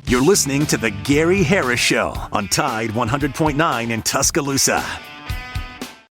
You're listening to The Gary Harris Show on Tide 100.9 in Tuscaloosa.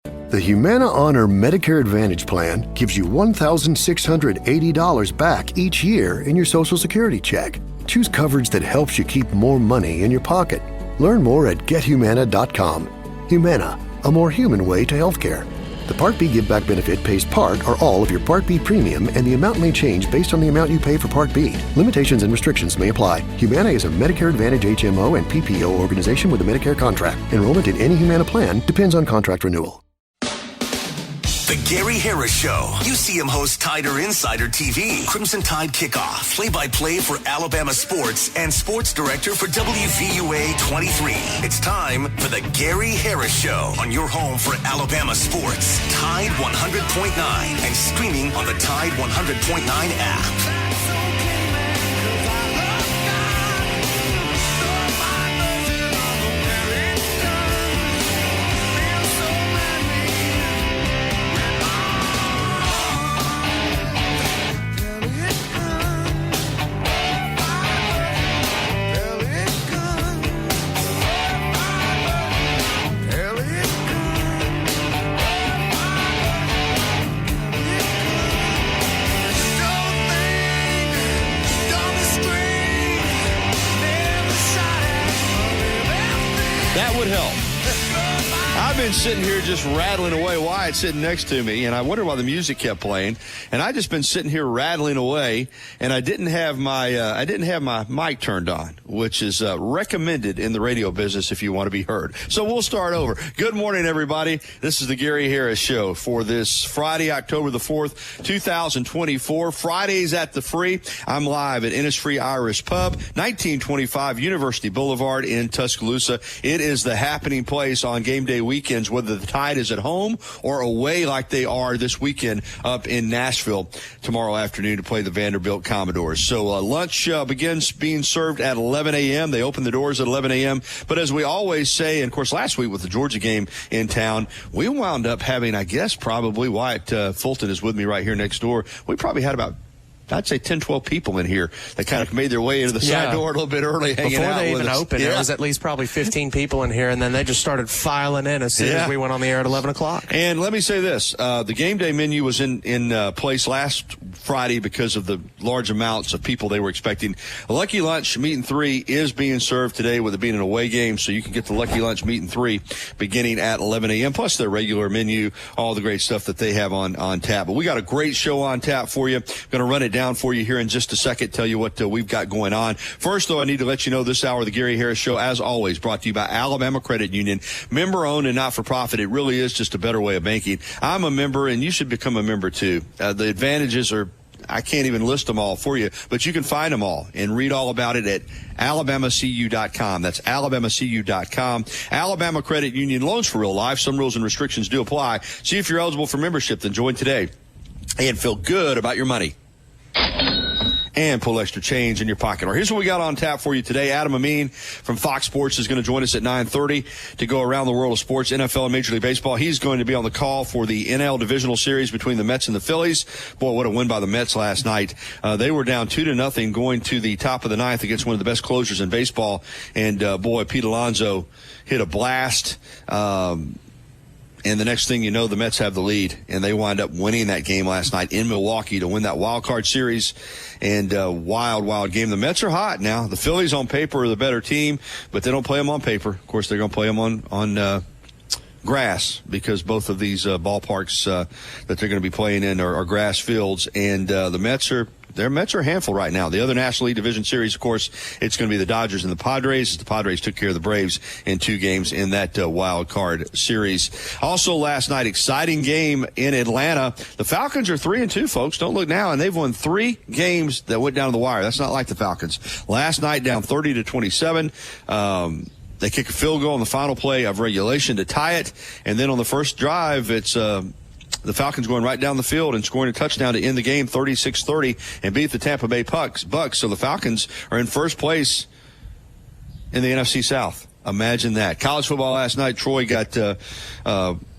The Humana Honor Medicare Advantage Plan gives you $1,680 back each year in your Social Security check. Choose coverage that helps you keep more money in your pocket. Learn more at gethumana.com. Humana, a more human way to healthcare. The Part B Give Back benefit pays part or all of your Part B premium, and the amount may change based on the amount you pay for Part B. Limitations and restrictions may apply. Humana is a Medicare Advantage HMO and PPO organization with a Medicare contract. Enrollment in any Humana plan depends on contract renewal. The Gary Harris Show. UCM host Tider Insider TV. Crimson Tide Kickoff. Play-by-play for Alabama sports and sports director for WVUA 23. It's time for the Gary Harris Show on your home for Alabama sports. Tide 100.9 and streaming on the Tide 100.9 app. I've been sitting here just rattling away. Wyatt's sitting next to me, and I wondered why the music kept playing. And I just been sitting here rattling away, and I didn't have my mic turned on, which is recommended in the radio business if you want to be heard. So we'll start over. Good morning, everybody. This is the Gary Harris Show for this Friday, October the 4th, 2024. Fridays at the Free. I'm live at Innisfree Irish Pub, 1925 University Boulevard in Tuscaloosa. It is the happening place on game day weekends, whether the Tide is at home or away like they are this weekend up in Nashville tomorrow afternoon to play the Vanderbilt Commodores. So lunch begins being served at 11 a.m. They open the doors at 11 a.m. But as we always say, and of course last week with the Georgia game in town, we wound up having, I guess, probably Wyatt Fulton is with me right here next door. We probably had about, I'd say 10, 12 people in here that kind of made their way into the side door a little bit early, hanging Before out they with even us. opened, there was at least probably 15 people in here, and then they just started filing in as soon as we went on the air at 11 o'clock. And let me say this. The game day menu was in place last Friday because of the large amounts of people they were expecting. A Lucky Lunch Meat and 3 is being served today with it being an away game, so you can get the Lucky Lunch Meat and 3 beginning at 11 a.m., plus their regular menu, all the great stuff that they have on tap. But we got a great show on tap for you. Going to run it down for you here in just a second, tell you what we've got going on. First, though, I need to let you know this hour of the Gary Harris Show, as always, brought to you by Alabama Credit Union. Member-owned and not-for-profit. It really is just a better way of banking. I'm a member, and you should become a member, too. The advantages are, I can't even list them all for you, but you can find them all and read all about it at alabamacu.com. That's alabamacu.com. Alabama Credit Union, loans for real life. Some rules and restrictions do apply. See if you're eligible for membership, then join today and feel good about your money and pull extra change in your pocket. Or here's what we got on tap for you today. Adam Amin from Fox Sports is going to join us at 9:30 to go around the world of sports, NFL and Major League Baseball. He's going to be on the call for the NL Divisional Series between the Mets and the Phillies. Boy, what a win by the Mets last night. They were down 2-0 going to the top of the ninth against one of the best closers in baseball. And, boy, Pete Alonso hit a blast. And the next thing you know, the Mets have the lead, and they wind up winning that game last night in Milwaukee to win that wild card series. And wild game. The Mets are hot now. The Phillies on paper are the better team, but they don't play them on paper. Of course, they're going to play them on grass, because both of these ballparks that they're going to be playing in are grass fields. And the Mets are a handful right now. The other National League Division Series, of course, it's going to be the Dodgers and the Padres. The Padres took care of the Braves in 2 games in that wild card series. Also last night, exciting game in Atlanta. The Falcons are 3-2, folks. Don't look now. And they've won 3 games that went down to the wire. That's not like the Falcons. Last night, down 30-27. They kick a field goal on the final play of regulation to tie it. And then on the first drive, it's the Falcons going right down the field and scoring a touchdown to end the game 36-30 and beat the Tampa Bay Bucks. So the Falcons are in first place in the NFC South. Imagine that. College football last night, Troy got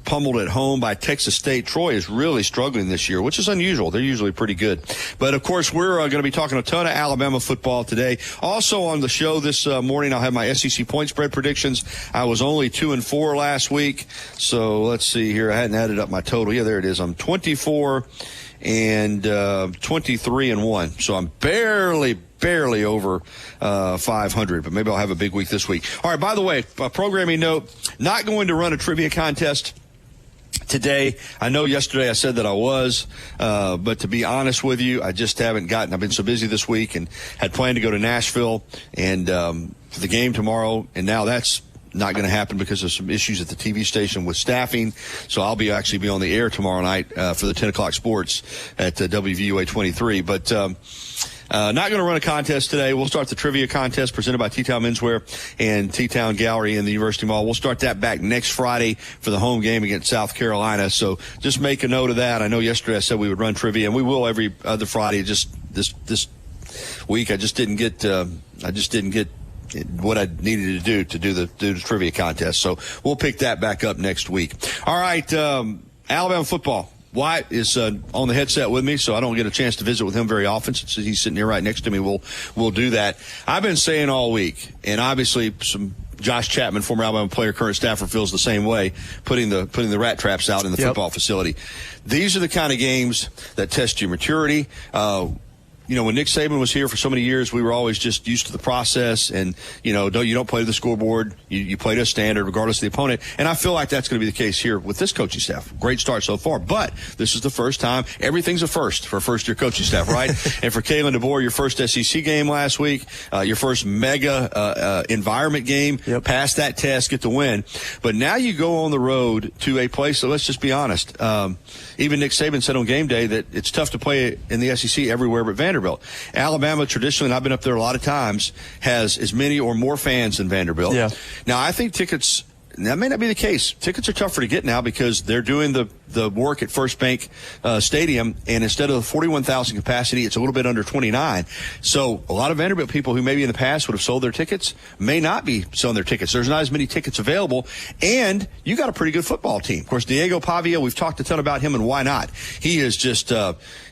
pummeled at home by Texas State. Troy is really struggling this year, which is unusual. They're usually pretty good. But, of course, we're going to be talking a ton of Alabama football today. Also on the show this morning, I'll have my SEC point spread predictions. I was only 2-4 last week. So let's see here. I hadn't added up my total. Yeah, there it is. I'm 24 and 23-1. So I'm barely over 500, but maybe I'll have a big week this week. All right, by the way, a programming note, not going to run a trivia contest today. I know yesterday I said that I was, but to be honest with you, I just haven't gotten. I've been so busy this week and had planned to go to Nashville and for the game tomorrow, and now that's not going to happen because of some issues at the TV station with staffing. So I'll actually be on the air tomorrow night for the 10 o'clock sports at WVUA 23. But not going to run a contest today. We'll start the trivia contest presented by T-Town Menswear and T-Town Gallery in the University Mall. We'll start that back next Friday for the home game against South Carolina. So just make a note of that. I know yesterday I said we would run trivia, and we will every other Friday. Just this week I just didn't get what I needed to do the trivia contest. So we'll pick that back up next week. All right, Alabama football. Wyatt is on the headset with me, so I don't get a chance to visit with him very often since he's sitting here right next to me. We'll do that. I've been saying all week, and obviously Josh Chapman, former Alabama player, current staffer, feels the same way, putting the rat traps out in the football facility. These are the kind of games that test your maturity. When Nick Saban was here for so many years, we were always just used to the process, and you don't play to the scoreboard. You play to a standard regardless of the opponent. And I feel like that's going to be the case here with this coaching staff. Great start so far, but this is the first time. Everything's a first for a first-year coaching staff, right? And for Kalen DeBoer, your first SEC game last week, your first mega environment game, pass that test, get the win. But now you go on the road to a place that, let's just be honest, even Nick Saban said on game day that it's tough to play in the SEC everywhere but Vanderbilt. Alabama traditionally, and I've been up there a lot of times, has as many or more fans than Vanderbilt. Yeah. Now, I think tickets, that may not be the case. Tickets are tougher to get now because they're doing the work at First Bank Stadium, and instead of the 41,000 capacity, it's a little bit under 29. So a lot of Vanderbilt people who maybe in the past would have sold their tickets may not be selling their tickets. There's not as many tickets available, and you got a pretty good football team. Of course, Diego Pavia, we've talked a ton about him, and why not? He is just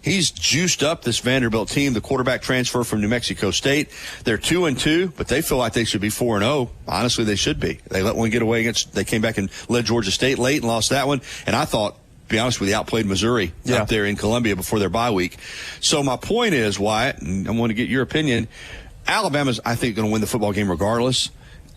he's juiced up this Vanderbilt team, the quarterback transfer from New Mexico State. They're 2-2, but they feel like they should be 4-0. Honestly, they should be. They let one get away they came back and led Georgia State late and lost that one, and I thought, to be honest with you, outplayed Missouri up there in Columbia before their bye week. So my point is, Wyatt, and I want to get your opinion, Alabama's, I think, going to win the football game regardless.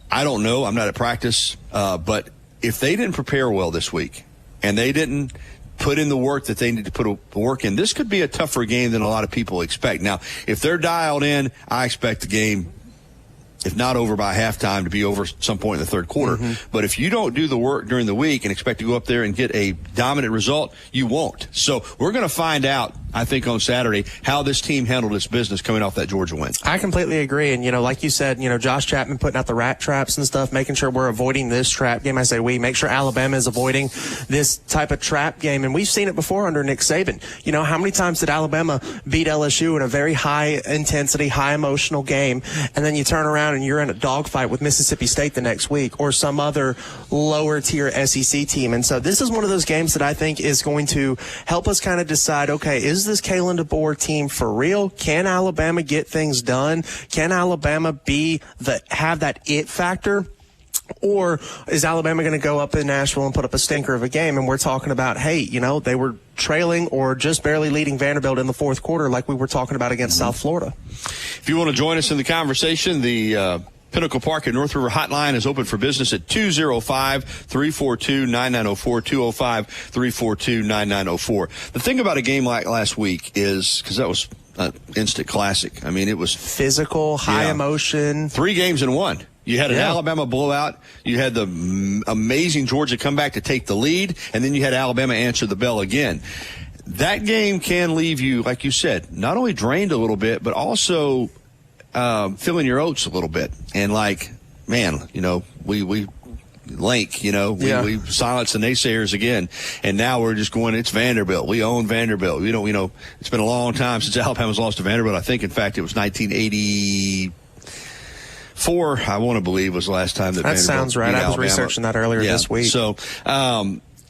I don't know. I'm not at practice. But if they didn't prepare well this week and they didn't put in the work that they need to put work in, this could be a tougher game than a lot of people expect. Now, if they're dialed in, I expect the game, if not over by halftime, to be over some point in the third quarter. Mm-hmm. But if you don't do the work during the week and expect to go up there and get a dominant result, you won't. So we're going to find out, I think, on Saturday how this team handled its business coming off that Georgia win. I completely agree. And, like you said, Josh Chapman putting out the rat traps and stuff, making sure we're avoiding this trap game. I say we make sure Alabama is avoiding this type of trap game. And we've seen it before under Nick Saban. How many times did Alabama beat LSU in a very high intensity, high emotional game, and then you turn around and you're in a dogfight with Mississippi State the next week or some other lower tier SEC team? And so this is one of those games that I think is going to help us kind of decide, okay, is this Kalen DeBoer team for real? Can Alabama get things done? Can Alabama have that it factor? Or is Alabama going to go up in Nashville and put up a stinker of a game? And we're talking about, hey, they were trailing or just barely leading Vanderbilt in the fourth quarter like we were talking about against South Florida. If you want to join us in the conversation, the Pinnacle Park at North River Hotline is open for business at 205-342-9904, 205-342-9904. The thing about a game like last week is, because that was an instant classic. I mean, it was physical, high emotion. 3 games in one. You had an Alabama blowout. You had the amazing Georgia comeback to take the lead, and then you had Alabama answer the bell again. That game can leave you, like you said, not only drained a little bit, but also filling your oats a little bit. And we Link, we silenced the naysayers again, and now we're just going, it's Vanderbilt. We own Vanderbilt. It's been a long time since Alabama's lost to Vanderbilt. I think, in fact, it was 1984, I want to believe, was the last time that Vanderbilt sounds right. beat I was Alabama. Researching that earlier this week. So,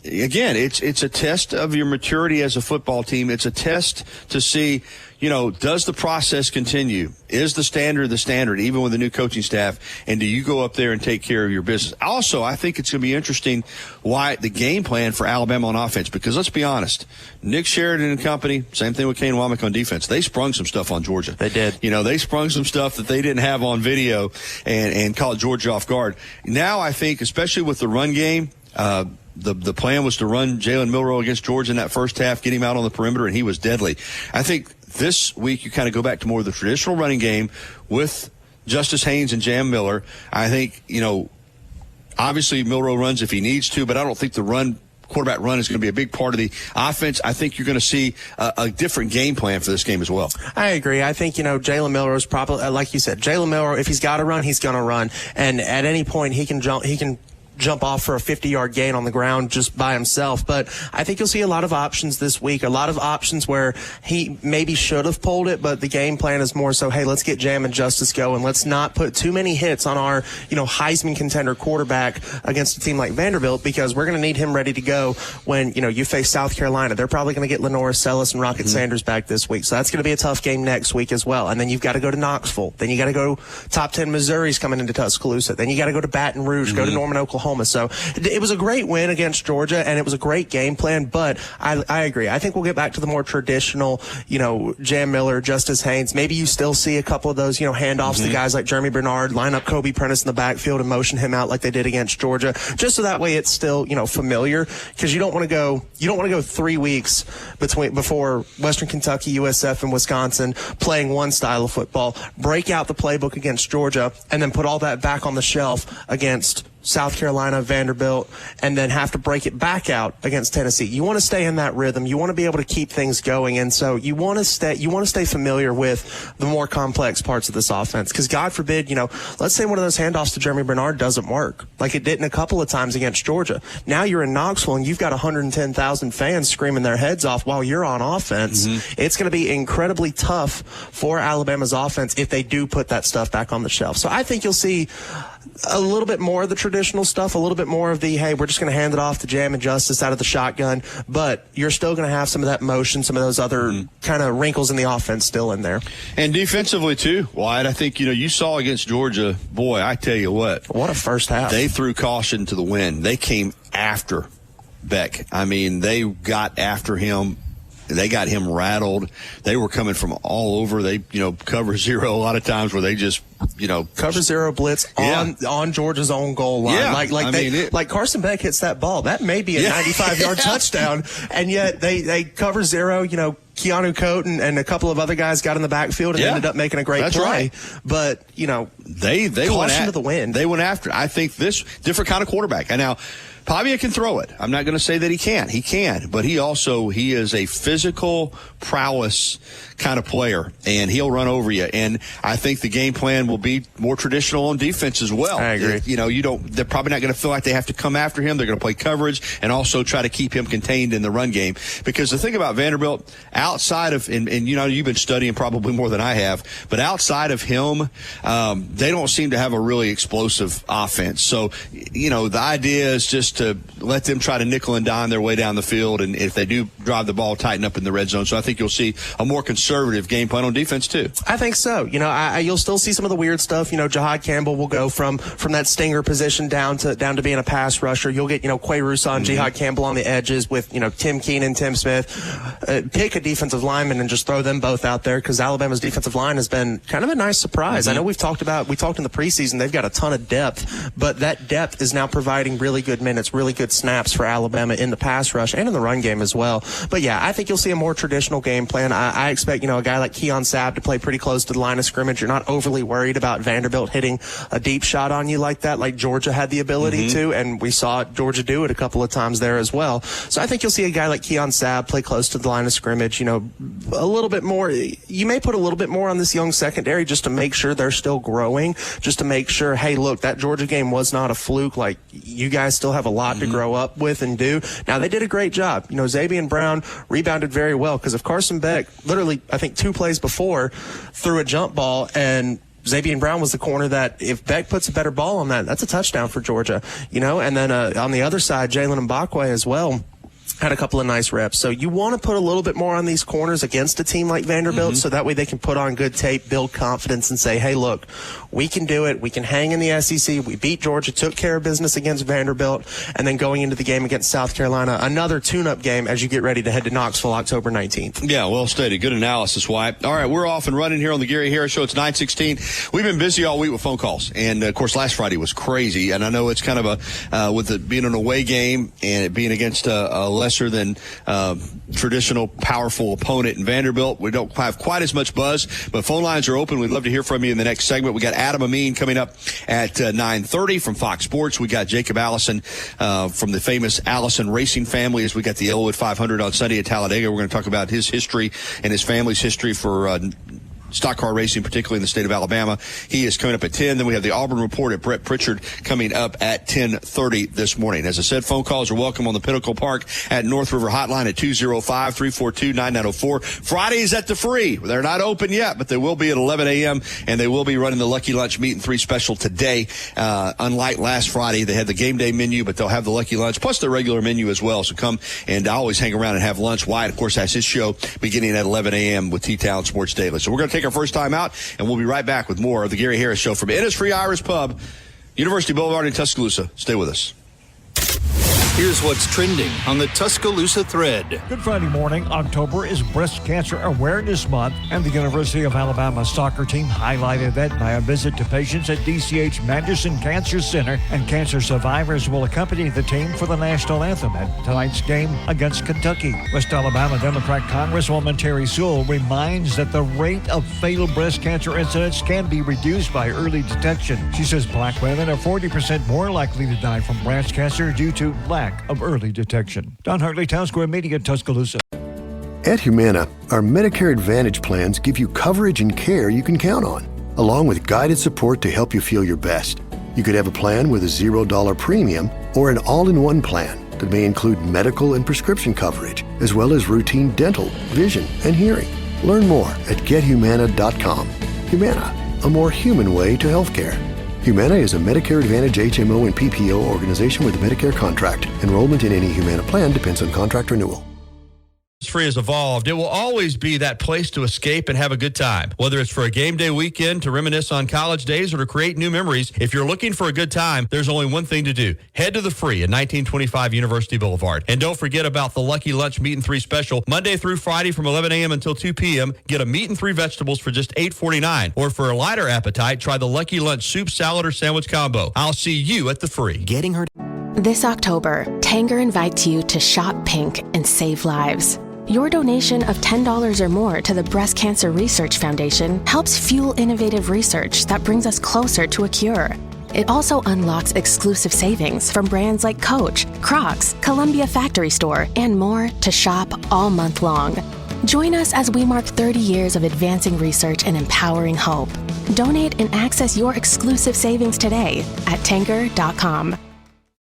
again, it's a test of your maturity as a football team. It's a test to see, does the process continue? Is the standard, even with the new coaching staff? And do you go up there and take care of your business? Also, I think it's going to be interesting why the game plan for Alabama on offense, because let's be honest, Nick Sheridan and company, same thing with Kane Womack on defense. They sprung some stuff on Georgia. They did. They sprung some stuff that they didn't have on video and caught Georgia off guard. Now I think, especially with the run game, the plan was to run Jalen Milroe against Georgia in that first half, get him out on the perimeter, and he was deadly. I think this week you kind of go back to more of the traditional running game with Justice Haynes and Jam Miller. I think, obviously Milroe runs if he needs to, but I don't think the quarterback run is going to be a big part of the offense. I think you're going to see a different game plan for this game as well. I agree. I think, Jalen Milroe is probably, like you said, Jalen Milroe, if he's got to run, he's going to run. And at any point he can jump off for a 50-yard gain on the ground just by himself. But I think you'll see a lot of options this week, a lot of options where he maybe should have pulled it, but the game plan is more so, hey, let's get Jam and Justice going. Let's not put too many hits on our, Heisman contender quarterback against a team like Vanderbilt, because we're going to need him ready to go when, you face South Carolina. They're probably going to get Lenora Sellis and Rocket Sanders back this week. So that's going to be a tough game next week as well. And then you've got to go to Knoxville. Then you got to go top 10 Missouri's coming into Tuscaloosa. Then you got to go to Baton Rouge, go to Norman, Oklahoma. So it was a great win against Georgia, and it was a great game plan, but I agree. I think we'll get back to the more traditional, Jam Miller, Justice Haynes. Maybe you still see a couple of those, handoffs to guys like Jeremy Bernard, line up Kobe Prentice in the backfield and motion him out like they did against Georgia, just so that way it's still, familiar, because you don't want to go 3 weeks before Western Kentucky, USF, and Wisconsin playing one style of football, break out the playbook against Georgia, and then put all that back on the shelf against South Carolina, Vanderbilt, and then have to break it back out against Tennessee. You want to stay in that rhythm. You want to be able to keep things going, and so you want to stay familiar with the more complex parts of this offense. Because God forbid, let's say one of those handoffs to Jeremy Bernard doesn't work, like it didn't a couple of times against Georgia. Now you're in Knoxville and you've got 110,000 fans screaming their heads off while you're on offense. It's going to be incredibly tough for Alabama's offense if they do put that stuff back on the shelf. So I think you'll see a little bit more of the traditional stuff, a little bit more of the, hey, we're just going to hand it off to Jam and Justice out of the shotgun, but you're still going to have some of that motion, some of those other kind of wrinkles in the offense still in there. And defensively, too, Wyatt, I think, you saw against Georgia, boy, I tell you what. What a first half. They threw caution to the wind. They came after Beck. I mean, they got after him. They got him rattled. They were coming from all over. They, cover zero a lot of times where they just, cover zero blitz on Georgia's own goal line. Yeah. Like Carson Beck hits that ball. That may be a 95-yard touchdown, and yet they cover zero. Keanu Cote and a couple of other guys got in the backfield and ended up making a great play. Right. But, they went to the wind. They went after. I think this different kind of quarterback. And now Pavia can throw it. I'm not going to say that he can't. He can, but he is a physical prowess kind of player, and he'll run over you. And I think the game plan will be more traditional on defense as well. I agree. They're probably not going to feel like they have to come after him. They're going to play coverage and also try to keep him contained in the run game. Because the thing about Vanderbilt, outside of, and you've been studying probably more than I have, but outside of him, they don't seem to have a really explosive offense. So, the idea is just to let them try to nickel and dime their way down the field, and if they do drive the ball, tighten up in the red zone. So I think you'll see a more conservative game plan on defense too. I think so. You'll still see some of the weird stuff. Jahad Campbell will go from that stinger position down to being a pass rusher. You'll get Quay Russaw and Jahad Campbell on the edges with Tim Keenan, Tim Smith. Pick a defensive lineman and just throw them both out there, because Alabama's defensive line has been kind of a nice surprise. I know we talked in the preseason, they've got a ton of depth, but that depth is now providing really good minutes, really good snaps for Alabama in the pass rush and in the run game as well. But yeah, I think you'll see a more traditional game plan. I expect, a guy like Keon Sabb to play pretty close to the line of scrimmage. You're not overly worried about Vanderbilt hitting a deep shot on you like that, like Georgia had the ability to, and we saw Georgia do it a couple of times there as well. So I think you'll see a guy like Keon Sabb play close to the line of scrimmage, a little bit more. You may put a little bit more on this young secondary just to make sure they're still growing, just to make sure, hey, look, that Georgia game was not a fluke. Like, you guys still have a lot to grow up with and do. Now, they did a great job. Zabian Brown rebounded very well, because if Carson Beck, literally, I think 2 plays before, threw a jump ball and Xavier Brown was the corner that if Beck puts a better ball on that, that's a touchdown for Georgia, and then on the other side, Jalen Mbakwe as well had a couple of nice reps. So you want to put a little bit more on these corners against a team like Vanderbilt, so that way they can put on good tape, build confidence, and say, hey, look, we can do it. We can hang in the SEC. We beat Georgia, took care of business against Vanderbilt, and then going into the game against South Carolina, another tune-up game as you get ready to head to Knoxville October 19th. Yeah, well stated. Good analysis, Wyatt. All right, we're off and running here on the Gary Harris Show. It's 9:16. We've been busy all week with phone calls, and, of course, last Friday was crazy, and I know it's kind of with it being an away game and it being against a lesser than traditional powerful opponent in Vanderbilt. We don't have quite as much buzz, but phone lines are open. We'd love to hear from you in the next segment. We got Adam Amin coming up at 9:30 from Fox Sports. We got Jacob Allison from the famous Allison Racing family as we got the Elwood 500 on Sunday at Talladega. We're going to talk about his history and his family's history for stock car racing, particularly in the state of Alabama. He is coming up at 10. Then we have the Auburn Report at Brett Pritchard coming up at 10:30 this morning. As I said, phone calls are welcome on the Pinnacle Park at North River Hotline at 205-342-9904. Fridays at the Free. They're not open yet, but they will be at 11 a.m., and they will be running the Lucky Lunch Meat and 3 special today. Unlike last Friday, they had the game day menu, but they'll have the Lucky Lunch, plus the regular menu as well. So come and always hang around and have lunch. Wyatt, of course, has his show beginning at 11 a.m. with T-Town Sports Daily. So we're going to take our first time out, and we'll be right back with more of the Gary Harris Show from Innisfree Irish Pub, University Boulevard in Tuscaloosa. Stay with us. Here's what's trending on the Tuscaloosa thread. Good Friday morning. October is Breast Cancer Awareness Month, and the University of Alabama soccer team highlighted that by a visit to patients at DCH Manderson Cancer Center, and cancer survivors will accompany the team for the national anthem at tonight's game against Kentucky. West Alabama Democrat Congresswoman Terry Sewell reminds that the rate of fatal breast cancer incidents can be reduced by early detection. She says black women are 40% more likely to die from breast cancer due to lack of early detection. Don Hartley, Town Square Media, Tuscaloosa. At Humana, our Medicare Advantage plans give you coverage and care you can count on, along with guided support to help you feel your best. You could have a plan with a $0 premium or an all-in-one plan that may include medical and prescription coverage, as well as routine dental, vision, and hearing. Learn more at GetHumana.com. Humana, a more human way to healthcare. Humana is a Medicare Advantage HMO and PPO organization with a Medicare contract. Enrollment in any Humana plan depends on contract renewal. Free has evolved. It will always be that place to escape and have a good time. Whether it's for a game day weekend, to reminisce on college days, or to create new memories, if you're looking for a good time, there's only one thing to do. Head to the Free at 1925 University Boulevard. And don't forget about the Lucky Lunch Meat and 3 special. Monday through Friday from 11 a.m. until 2 p.m. Get a meat and 3 vegetables for just $8.49. Or for a lighter appetite, try the Lucky Lunch soup, salad, or sandwich combo. I'll see you at the Free. Getting her. This October, Tanger invites you to shop pink and save lives. Your donation of $10 or more to the Breast Cancer Research Foundation helps fuel innovative research that brings us closer to a cure. It also unlocks exclusive savings from brands like Coach, Crocs, Columbia Factory Store, and more to shop all month long. Join us as we mark 30 years of advancing research and empowering hope. Donate and access your exclusive savings today at Tanger.com.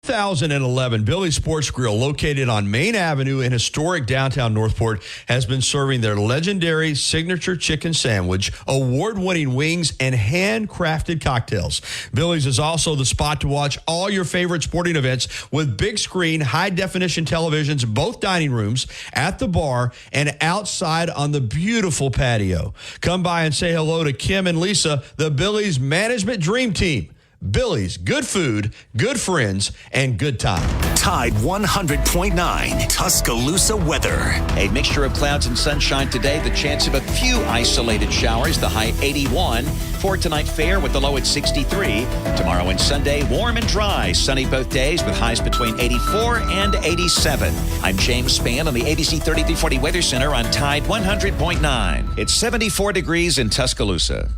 2011, Billy's Sports Grill, located on Main Avenue in historic downtown Northport, has been serving their legendary signature chicken sandwich, award-winning wings, and handcrafted cocktails. Billy's is also the spot to watch all your favorite sporting events with big screen, high-definition televisions, both dining rooms, at the bar, and outside on the beautiful patio. Come by and say hello to Kim and Lisa, the Billy's Management Dream Team. Billy's, good food, good friends, and good time. Tide 100.9 Tuscaloosa weather. A mixture of clouds and sunshine today. The chance of a few isolated showers. The high 81. For tonight, fair with the low at 63. Tomorrow and Sunday, warm and dry. Sunny both days with highs between 84 and 87. I'm James Spann on the ABC 3340 Weather Center on Tide 100.9. It's 74 degrees in Tuscaloosa.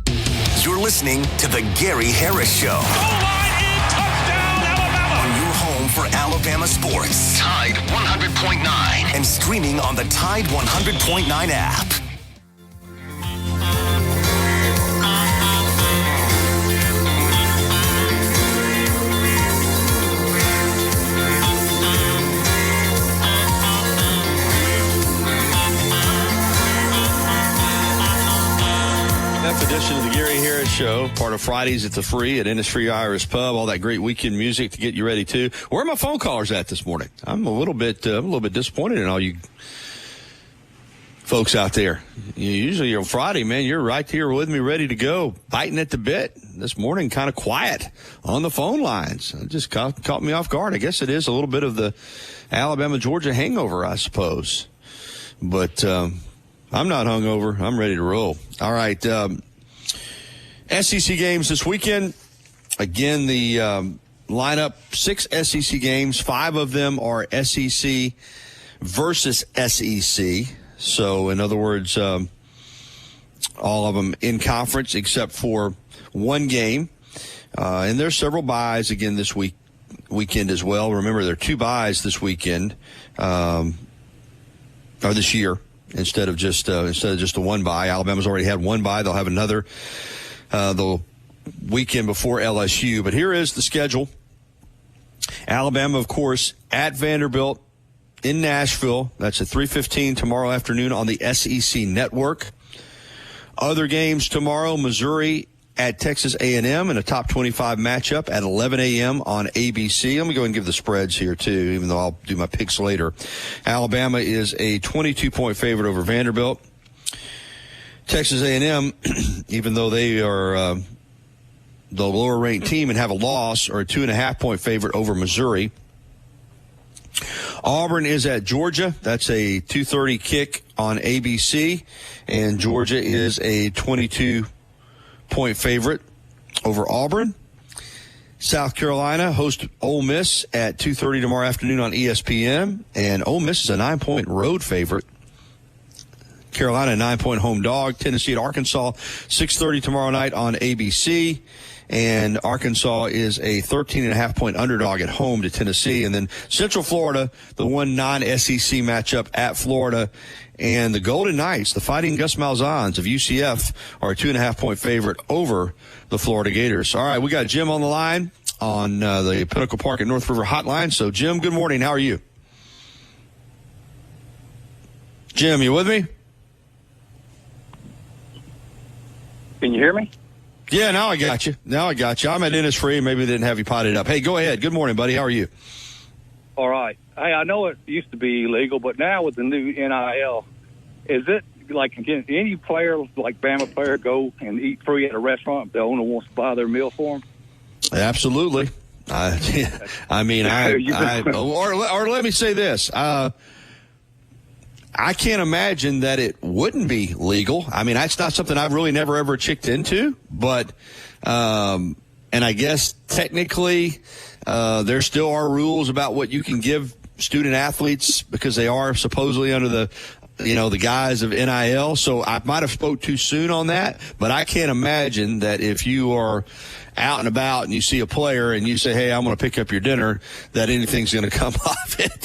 You're listening to The Gary Harris Show. Goal line in, touchdown, Alabama! On your home for Alabama sports. Tide 100.9. And streaming on the Tide 100.9 app. Edition of the Gary Harris Show, part of Fridays at the Free at Innisfree Irish Pub. All that great weekend music to get you ready too. Where are my phone callers at this morning? I'm a little bit disappointed in all you folks out there. Usually on Friday, man, you're right here with me, ready to go, biting at the bit. This morning, kind of quiet on the phone lines. It just caught me off guard. I guess it is a little bit of the Alabama-Georgia hangover, I suppose. But I'm not hungover. I'm ready to roll. All right. SEC games this weekend. Again, the lineup, 6 SEC games. 5 of them are SEC versus SEC. So, in other words, all of them in conference except for one game. And there's several byes again this weekend as well. Remember, there are 2 byes this weekend, or this year, instead of just the one bye. Alabama's already had one bye. They'll have another the weekend before LSU. But here is the schedule. Alabama, of course, at Vanderbilt in Nashville. That's at 3:15 tomorrow afternoon on the SEC Network. Other games tomorrow, Missouri at Texas A&M in a top 25 matchup at 11 a.m. on ABC. Let me go ahead and give the spreads here, too, even though I'll do my picks later. Alabama is a 22-point favorite over Vanderbilt. Texas A&M, even though they are the lower-ranked team and have a loss, are a 2.5-point favorite over Missouri. Auburn is at Georgia. That's a 2:30 kick on ABC, and Georgia is a 22-point favorite over Auburn. South Carolina hosts Ole Miss at 2:30 tomorrow afternoon on ESPN, and Ole Miss is a 9-point road favorite. Carolina, a 9-point home dog. Tennessee at Arkansas, 6:30 tomorrow night on ABC. And Arkansas is a 13.5-point underdog at home to Tennessee. And then Central Florida, the one non-SEC matchup at Florida. And the Golden Knights, the Fighting Gus Malzahns of UCF, are a 2.5-point favorite over the Florida Gators. All right, we got Jim on the line on the Pinnacle Park at North River hotline. So, Jim, good morning. How are you? Jim, you with me? Can you hear me? Yeah, now I got you. I'm at Innisfree. Maybe they didn't have you potted up. Hey, go ahead. Good morning, buddy. How are you? All right. Hey, I know it used to be illegal, but now with the new NIL, is it like, can any player, like Bama player, go and eat free at a restaurant if the owner wants to buy their meal for them? Absolutely. Or let me say this. I can't imagine that it wouldn't be legal. I mean, that's not something I've really never ever checked into, but, and I guess technically, there still are rules about what you can give student athletes because they are supposedly under the guise of NIL. So I might have spoke too soon on that, but I can't imagine that if you are out and about and you see a player and you say, hey, I'm going to pick up your dinner, that anything's going to come off it,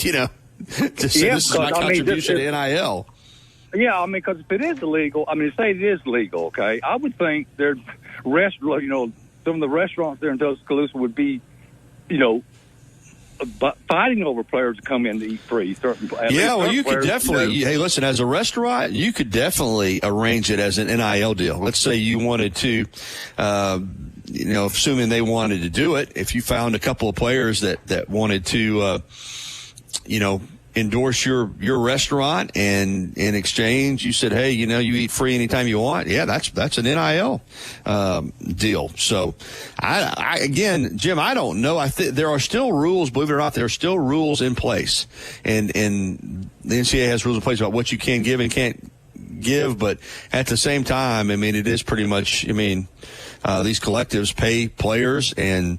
to say this is my contribution to NIL. Yeah, I mean, because if it is illegal, say it is legal, okay, I would think there's some of the restaurants there in Tuscaloosa would be, fighting over players to come in to eat free. You could definitely, hey, listen, as a restaurant, you could definitely arrange it as an NIL deal. Let's say you wanted to, assuming they wanted to do it, if you found a couple of players that wanted to, endorse your restaurant, and in exchange you said, hey, you eat free anytime you want. Yeah, that's an NIL deal. So again, Jim, I don't know. I think there are still rules, believe it or not, there are still rules in place, and the NCAA has rules in place about what you can give and can't give. But at the same time, it is pretty much, these collectives pay players, and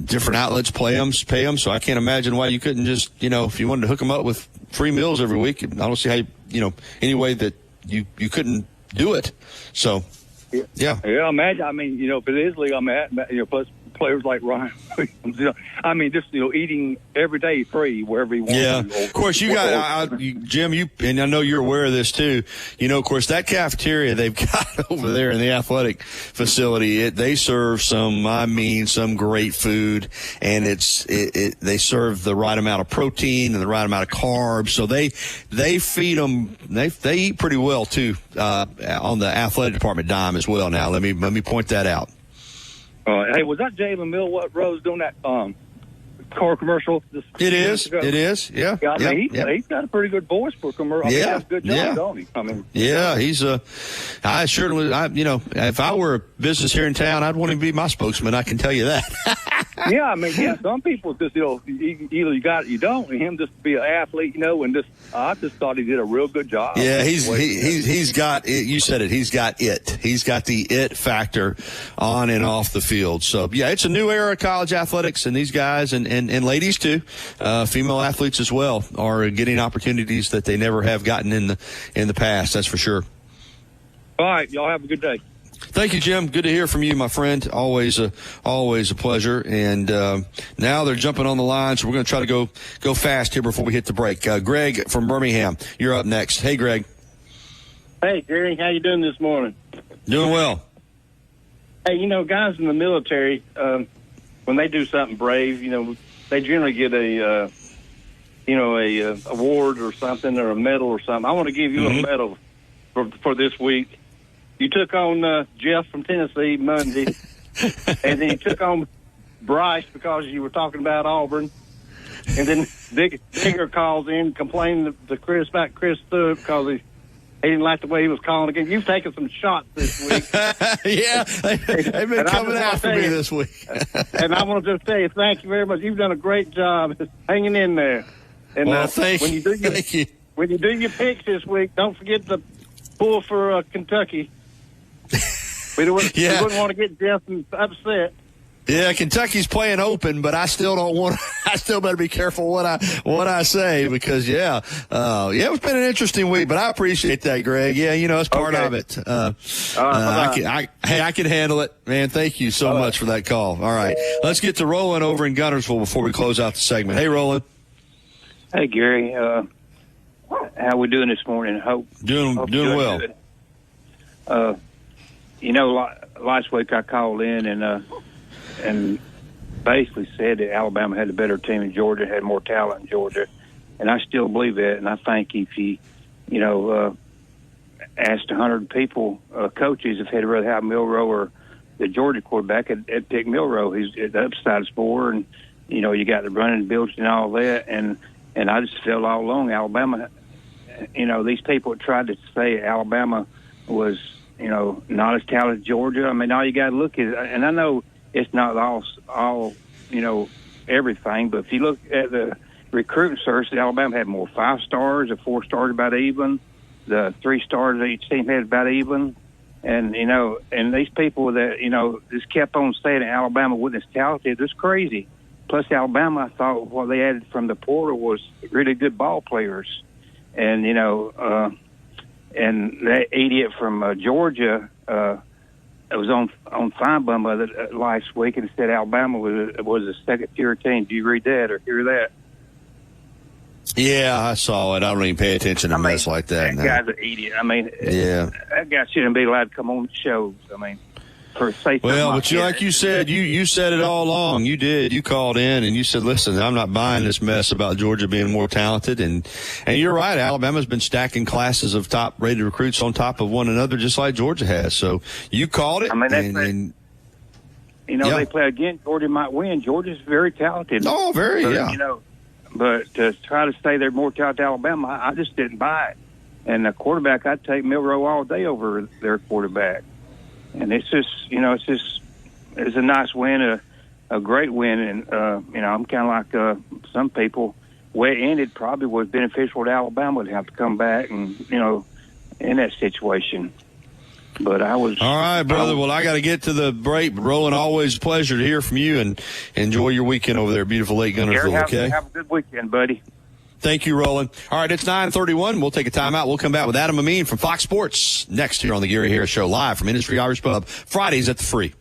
different outlets pay them. So I can't imagine why you couldn't just, if you wanted to hook them up with free meals every week, I don't see how, any way that you couldn't do it. So, yeah. Yeah, imagine, if it is legal, plus players like Ryan Williams. I mean, just eating every day free wherever he wants. Yeah, to. Of course you got Jim. And I know you're aware of this too. Of course, that cafeteria they've got over there in the athletic facility, they serve some great food, and they serve the right amount of protein and the right amount of carbs. So they feed them. They eat pretty well too on the athletic department dime as well. Now let me point that out. Hey, was that Jalen Milrose doing that car commercial? It is. Yeah. He's got a pretty good voice for commercial. He does a good job, don't he? He's I certainly, if I were a business here in town, I'd want him to be my spokesman. I can tell you that. Some people just, either you got it, you don't. And him just to be an athlete, and I just thought he did a real good job. Yeah, he's got it. You said it. He's got it. He's got the it factor on and off the field. So yeah, it's a new era of college athletics, and these guys and ladies too, female athletes as well, are getting opportunities that they never have gotten in the past. That's for sure. All right, y'all have a good day. Thank you, Jim. Good to hear from you, my friend. Always a pleasure. And now they're jumping on the line, so we're going to try to go fast here before we hit the break. Greg from Birmingham, you're up next. Hey, Greg. Hey, Gary. How you doing this morning? Doing well. Hey, guys in the military, when they do something brave, they generally get a award or something, or a medal or something. I want to give you a medal for this week. You took on Jeff from Tennessee Monday, and then you took on Bryce because you were talking about Auburn. And then Digger calls in complaining to Chris about Chris Thug because he didn't like the way he was calling again. You've taken some shots this week. Yeah, they've been coming after me this week. And I want to just tell you, thank you very much. You've done a great job hanging in there. And thank you. When you do your picks this week, don't forget to pull for Kentucky. We wouldn't want to get Jeff upset. Yeah, Kentucky's playing open, but I still don't want. I still better be careful what I say because it's been an interesting week. But I appreciate that, Greg. Yeah, it's part of it. I can handle it, man. Thank you so much for that call. All right, let's get to Roland over in Guntersville before we close out the segment. Hey, Roland. Hey, Gary. How we doing this morning? Hope doing well. Good. Last week I called in and basically said that Alabama had a better team than Georgia, had more talent in Georgia, and I still believe that. And I think if you asked 100 people, coaches, if they'd rather have Milroe or the Georgia quarterback, I'd pick Milroe. The upside is more, and you got the running ability and all that. And I just felt all along Alabama. These people tried to say Alabama was not as talented as Georgia. I mean, all you got to look at, and I know it's not all everything, but if you look at the recruiting search, Alabama had more 5 stars, the 4 stars about even, the 3 stars each team had about even, and and these people that just kept on saying that Alabama wasn't as talented, it's crazy. Plus, Alabama, I thought what they added from the portal was really good ball players, and and that idiot from Georgia was on Feinbaum last week and said Alabama was a second-tier team. Do you read that or hear that? Yeah, I saw it. I don't even pay attention to mess like that. That guy's an idiot. I mean, that guy shouldn't be allowed to come on shows. I mean, like you said, you said it all along. You did. You called in and you said, "Listen, I'm not buying this mess about Georgia being more talented." And you're right. Alabama's been stacking classes of top-rated recruits on top of one another, just like Georgia has. So you called it. I mean, they play again. Georgia might win. Georgia's very talented. Oh, very. But to try to say they're more talented than Alabama, I just didn't buy it. And the quarterback, I'd take Milroe all day over their quarterback. And it's just, it's a nice win, a great win. And, I'm kind of like some people. Where it ended probably was beneficial to Alabama to have to come back and, in that situation. But I was. All right, brother. Well, I got to get to the break. But Roland, always a pleasure to hear from you and enjoy your weekend over there, beautiful Lake Guntersville, okay? Have a good weekend, buddy. Thank you, Roland. All right, it's 9:31. We'll take a timeout. We'll come back with Adam Amin from Fox Sports next here on the Gary Harris Show, live from Industry Irish Pub, Fridays at the Free.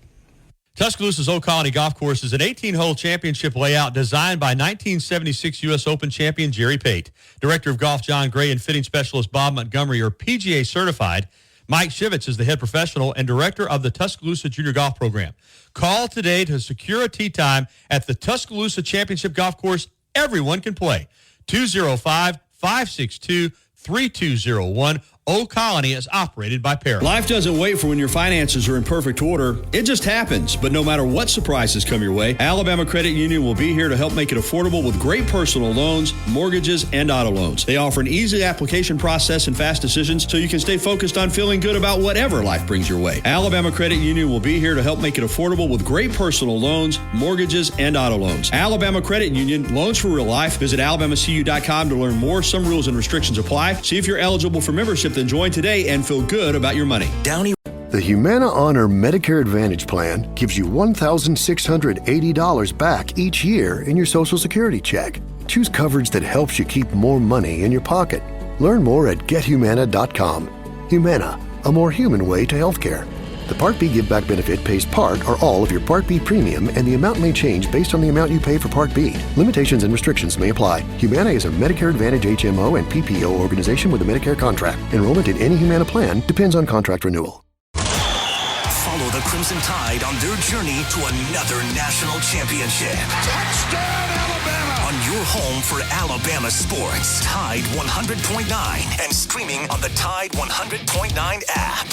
Tuscaloosa's Old Colony Golf Course is an 18-hole championship layout designed by 1976 U.S. Open champion Jerry Pate. Director of Golf John Gray and fitting specialist Bob Montgomery are PGA certified. Mike Shivitz is the head professional and director of the Tuscaloosa Junior Golf Program. Call today to secure a tee time at the Tuscaloosa Championship Golf Course. Everyone can play. 205-562-3201. Old Colony is operated by Para. Life doesn't wait for when your finances are in perfect order. It just happens. But no matter what surprises come your way, Alabama Credit Union will be here to help make it affordable with great personal loans, mortgages, and auto loans. They offer an easy application process and fast decisions so you can stay focused on feeling good about whatever life brings your way. Alabama Credit Union will be here to help make it affordable with great personal loans, mortgages, and auto loans. Alabama Credit Union, loans for real life. Visit alabamacu.com to learn more. Some rules and restrictions apply. See if you're eligible for membership. Then join today and feel good about your money. The Humana Honor Medicare Advantage Plan gives you $1,680 back each year in your Social Security check. Choose coverage that helps you keep more money in your pocket. Learn more at gethumana.com. Humana, a more human way to healthcare. The Part B Give Back benefit pays part or all of your Part B premium, and the amount may change based on the amount you pay for Part B. Limitations and restrictions may apply. Humana is a Medicare Advantage HMO and PPO organization with a Medicare contract. Enrollment in any Humana plan depends on contract renewal. Follow the Crimson Tide on their journey to another national championship. Touchdown, Alabama! On your home for Alabama sports, Tide 100.9, and streaming on the Tide 100.9 app.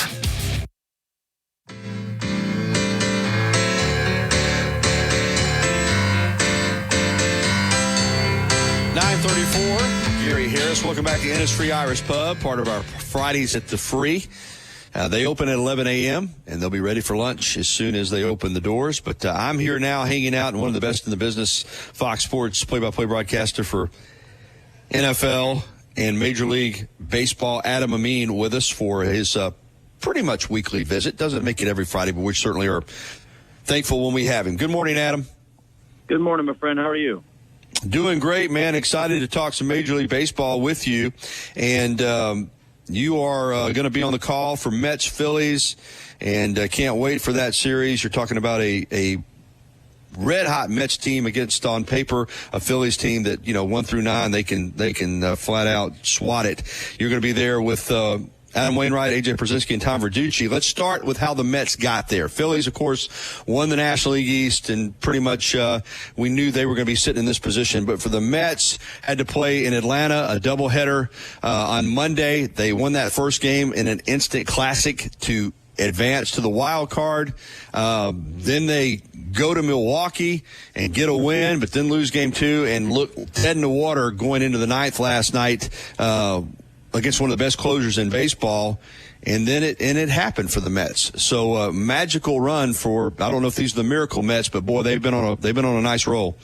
Gary Harris, welcome back to Innisfree Irish Pub, part of our Fridays at the Free. They open at 11 a.m., and they'll be ready for lunch as soon as they open the doors. But I'm here now hanging out, and one of the best in the business, Fox Sports play-by-play broadcaster for NFL and Major League Baseball, Adam Amin, with us for his pretty much weekly visit. Doesn't make it every Friday, but we certainly are thankful when we have him. Good morning, Adam. Good morning, my friend. How are you? Doing great, man. Excited to talk some Major League Baseball with you. And you are going to be on the call for Mets Phillies, and can't wait for that series. You're talking about a red-hot Mets team against, on paper, a Phillies team that, 1 through 9, they can flat out swat it. You're going to be there with Adam Wainwright, AJ Pierzynski, and Tom Verducci. Let's start with how the Mets got there. Phillies, of course, won the National League East, and pretty much we knew they were going to be sitting in this position. But for the Mets, had to play in Atlanta, a doubleheader on Monday. They won that first game in an instant classic to advance to the wild card. Then they go to Milwaukee and get a win, but then lose game 2 and look dead in the water going into the 9th last night against one of the best closers in baseball. And then it happened for the Mets. So magical run for, I don't know if these are the miracle Mets, but boy, they've been on a nice roll.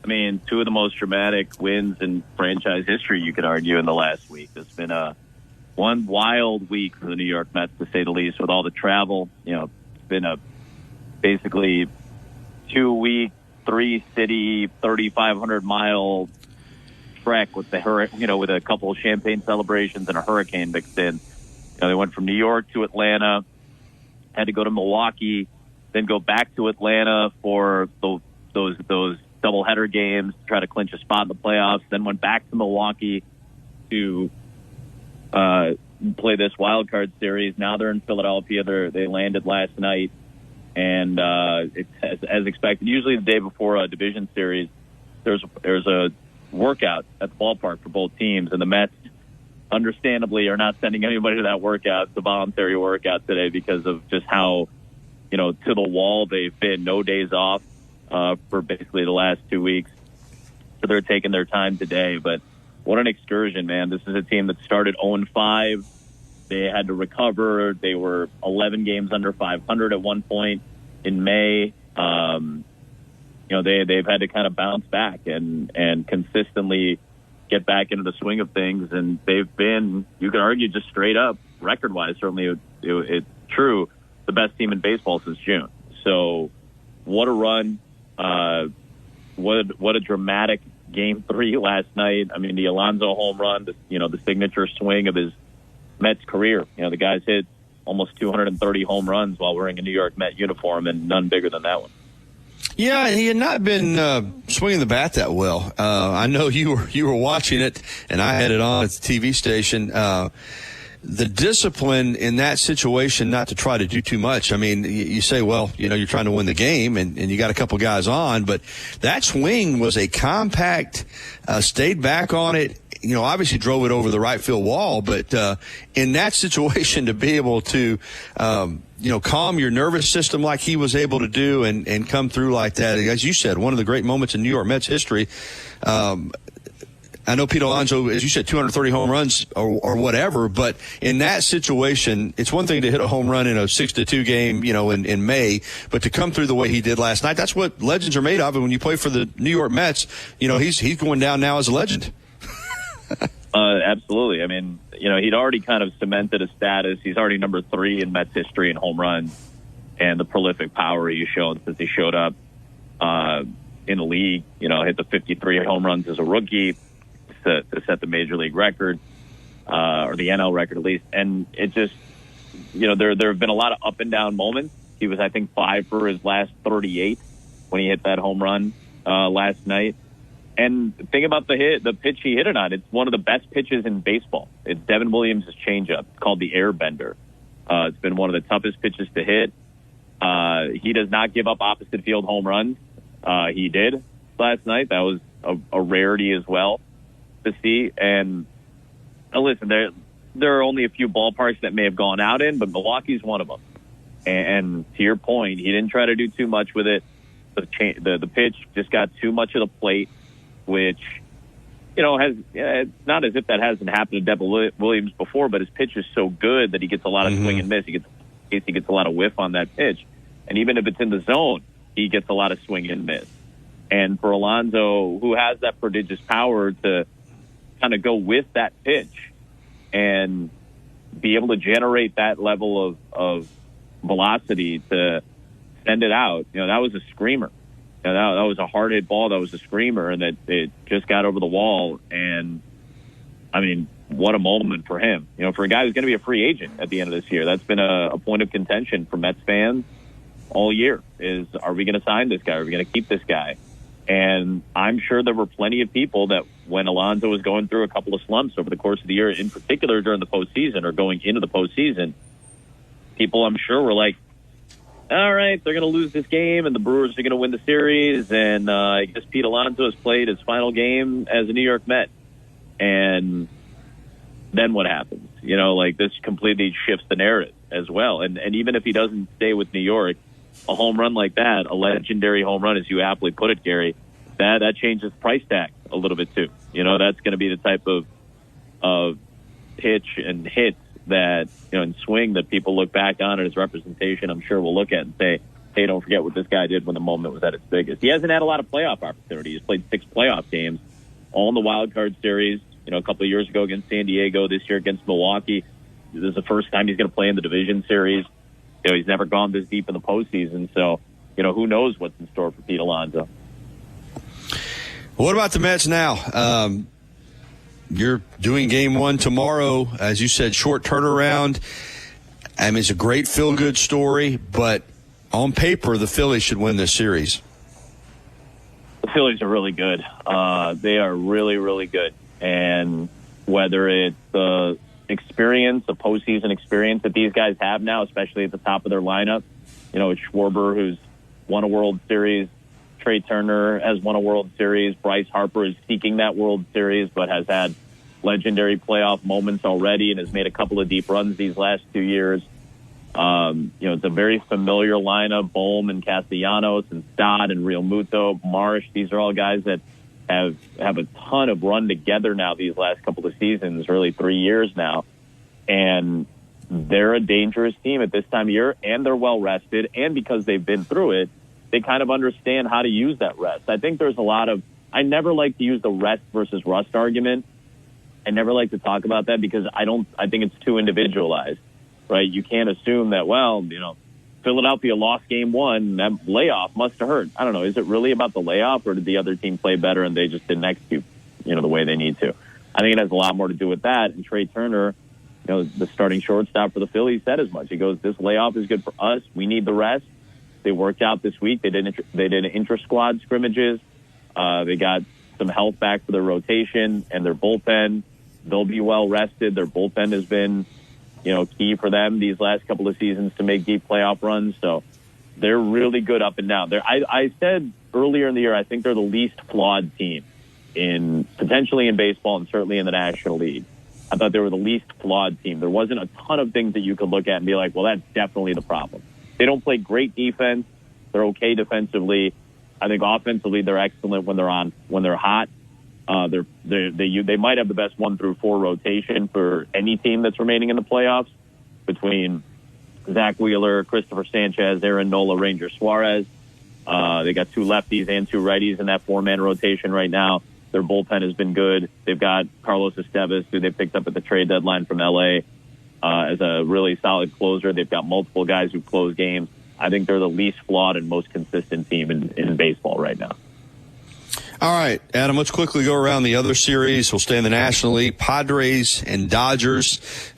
I mean, 2 of the most dramatic wins in franchise history, you could argue, in the last week. It's been one wild week for the New York Mets, to say the least, with all the travel. It's been a basically 2-week, 3-city, 3,500-mile trek with with a couple of champagne celebrations and a hurricane mixed in. They went from New York to Atlanta, had to go to Milwaukee, then go back to Atlanta for those doubleheader games to try to clinch a spot in the playoffs, then went back to Milwaukee to play this wild card series. Now they're in Philadelphia. They landed last night, and it's as expected. Usually the day before a division series, there's a workout at the ballpark for both teams, and the Mets understandably are not sending anybody to that workout. It's a voluntary workout today because of just how to the wall they've been. No days off for basically the last 2 weeks, so they're taking their time today. But what an excursion, man. This is a team that started 0-5. They had to recover. They were 11 games under 500 at one point in May. They've had to kind of bounce back and consistently get back into the swing of things. And they've been, you could argue, just straight up, record-wise, certainly it's true, the best team in baseball since June. So what a run. What a dramatic Game 3 last night. I mean, the Alonso home run, the signature swing of his Mets career. The guy's hit almost 230 home runs while wearing a New York Met uniform, and none bigger than that one. Yeah, he had not been swinging the bat that well. I know you were watching it, and I had it on at the TV station. The discipline in that situation not to try to do too much. I mean, you say, well, you're trying to win the game, and you got a couple guys on, but that swing was a compact, stayed back on it. Obviously drove it over the right field wall, but in that situation to be able to, calm your nervous system like he was able to do and come through like that, as you said, one of the great moments in New York Mets history. I know Pete Alonso, as you said, 230 home runs or whatever, but in that situation, it's one thing to hit a home run in a 6-2 game, in May, but to come through the way he did last night, that's what legends are made of. And when you play for the New York Mets, he's going down now as a legend. Absolutely. I mean, he'd already kind of cemented a status. He's already number 3 in Mets history in home runs and the prolific power he's shown since he showed up in the league. Hit the 53 home runs as a rookie to set the major league record, or the NL record at least. And it just, there have been a lot of up and down moments. He was, I think, 5 for his last 38 when he hit that home run last night. And the thing about the pitch he hit it on, it's one of the best pitches in baseball. It's Devin Williams' changeup. It's called the Airbender. It's been one of the toughest pitches to hit. He does not give up opposite field home runs. He did last night. That was a rarity as well to see. And listen, there are only a few ballparks that may have gone out in, but Milwaukee's one of them. And to your point, he didn't try to do too much with it. The pitch just got too much of the plate, which, it's not as if that hasn't happened to Devin Williams before, but his pitch is so good that he gets a lot of swing and miss. He gets a lot of whiff on that pitch. And even if it's in the zone, he gets a lot of swing and miss. And for Alonso, who has that prodigious power to kind of go with that pitch and be able to generate that level of velocity to send it out, that was a screamer. That was a hard hit ball. That was a screamer, and that it just got over the wall. And I mean, what a moment for him. For a guy who's going to be a free agent at the end of this year. That's been a point of contention for Mets fans all year. Are we going to sign this guy? Are we going to keep this guy? And I'm sure there were plenty of people that when Alonso was going through a couple of slumps over the course of the year, in particular during the postseason or going into the postseason, people I'm sure were like, all right, they're going to lose this game and the Brewers are going to win the series. And I guess Pete Alonso has played his final game as a New York Met. And then what happens? This completely shifts the narrative as well. And even if he doesn't stay with New York, a home run like that, a legendary home run, as you aptly put it, Gary, that changes the price tag a little bit too. That's going to be the type of pitch and hit that, and swing that people look back on as representation. I'm sure we'll look at and say, hey, don't forget what this guy did when the moment was at its biggest. He hasn't had a lot of playoff opportunities. He's played 6 playoff games, all in the wild card series, a couple of years ago against San Diego, this year against Milwaukee. This is the first time he's going to play in the division series. He's never gone this deep in the postseason. So, who knows what's in store for Pete Alonso. What about the Mets now? You're doing game 1 tomorrow. As you said, short turnaround. I mean, it's a great feel-good story, but on paper, the Phillies should win this series. The Phillies are really good. They are really, really good. And whether it's the experience, the postseason experience that these guys have now, especially at the top of their lineup, it's Schwarber, who's won a World Series. Trey Turner has won a World Series. Bryce Harper is seeking that World Series, but has had legendary playoff moments already and has made a couple of deep runs these last 2 years. It's a very familiar lineup. Bohm and Castellanos and Stott and Real Muto, Marsh. These are all guys that have a ton of run together now these last couple of seasons, really 3 years now. And they're a dangerous team at this time of year, and they're well rested. And because they've been through it, they kind of understand how to use that rest. I think there's a lot of, I never like to use the rest versus rust argument. I never like to talk about that because I think it's too individualized, right? You can't assume that, Philadelphia lost game 1, that layoff must have hurt. I don't know. Is it really about the layoff, or did the other team play better and they just didn't execute, the way they need to? I think it has a lot more to do with that. And Trey Turner the starting shortstop for the Phillies said as much. He goes, "This layoff is good for us. We need the rest." They worked out this week. They did intra-squad scrimmages. They got some health back for their rotation and their bullpen. They'll be well rested. Their bullpen has been, key for them these last couple of seasons to make deep playoff runs. So they're really good up and down. I said earlier in the year, I think they're the least flawed team potentially in baseball and certainly in the National League. I thought they were the least flawed team. There wasn't a ton of things that you could look at and be like, well, that's definitely the problem. They don't play great defense. They're okay defensively. I think offensively they're excellent when they're hot. They might have the best 1 through 4 rotation for any team that's remaining in the playoffs between Zach Wheeler, Christopher Sanchez, Aaron Nola, Ranger Suarez. They got 2 lefties and 2 righties in that 4-man rotation right now. Their bullpen has been good. They've got Carlos Estevez, who they picked up at the trade deadline from L.A., as a really solid closer. They've got multiple guys who close games. I think they're the least flawed and most consistent team in baseball right now. All right, Adam, let's quickly go around the other series. We'll stay in the National League. Padres and Dodgers,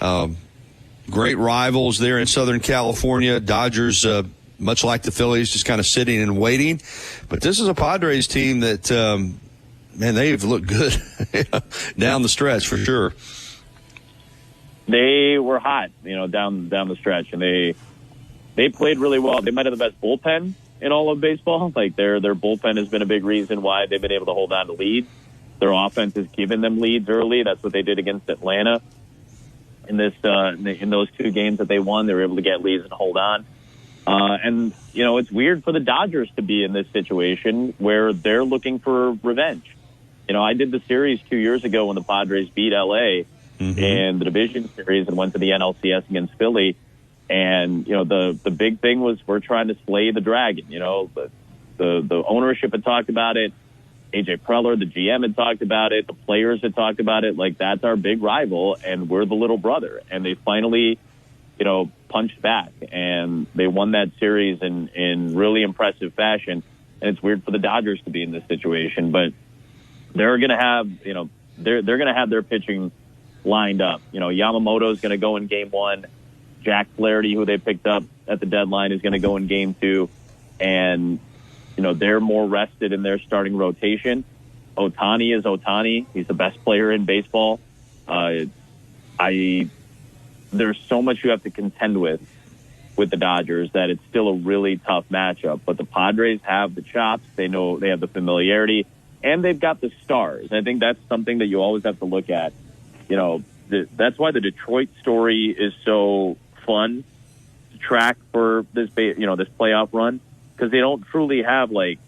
great rivals there in Southern California. Dodgers, much like the Phillies, just kind of sitting and waiting. But this is a Padres team that, they've looked good down the stretch for sure. They were hot, down the stretch, and they played really well. They might have the best bullpen in all of baseball. Like their bullpen has been a big reason why they've been able to hold on to leads. Their offense has given them leads early. That's what they did against Atlanta in those 2 games that they won. They were able to get leads and hold on. And it's weird for the Dodgers to be in this situation where they're looking for revenge. I did the series 2 years ago when the Padres beat LA in the division series and went to the NLCS against Philly. And, the big thing was we're trying to slay the dragon. The ownership had talked about it. AJ Preller, the GM, had talked about it. The players had talked about it. Like, that's our big rival, and we're the little brother. And they finally, punched back, and they won that series in really impressive fashion. And it's weird for the Dodgers to be in this situation, but they're going to have, they're going to have their pitching lined up. Yamamoto's going to go in game 1. Jack Flaherty, who they picked up at the deadline, is going to go in game 2. And, they're more rested in their starting rotation. Ohtani is Ohtani. He's the best player in baseball. There's so much you have to contend with the Dodgers that it's still a really tough matchup. But the Padres have the chops. They know they have the familiarity, and they've got the stars. And I think that's something that you always have to look at. That's why the Detroit story is so fun to track for this playoff run, because they don't truly have like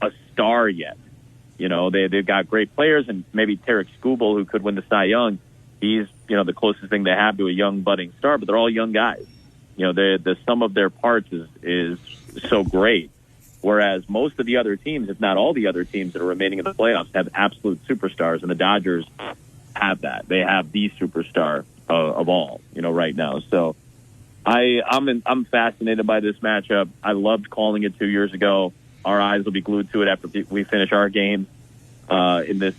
a star yet. They've got great players, and maybe Tarek Skubal, who could win the Cy Young. He's the closest thing they have to a young budding star, but they're all young guys. The sum of their parts is so great. Whereas most of the other teams, if not all the other teams that are remaining in the playoffs, have absolute superstars, and the Dodgers have that. They have the superstar of all, right now. So I'm fascinated by this matchup. I loved calling it 2 years ago. Our eyes will be glued to it after we finish our game in this,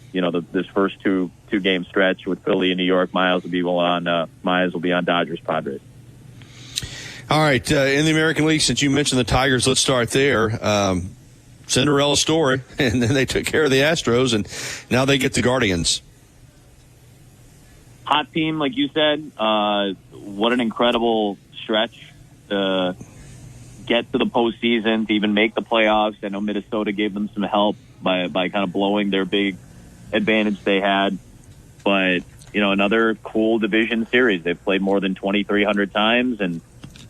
this first two game stretch with Philly and New York. My eyes will be on Dodgers Padres. All right, in the American League, since you mentioned the Tigers, let's start there. Cinderella story, and then they took care of the Astros, and now they get the Guardians. Hot team, like you said. What an incredible stretch to get to the postseason, to even make the playoffs. I know Minnesota gave them some help by kind of blowing their big advantage they had. But, another cool division series. They've played more than 2,300 times, and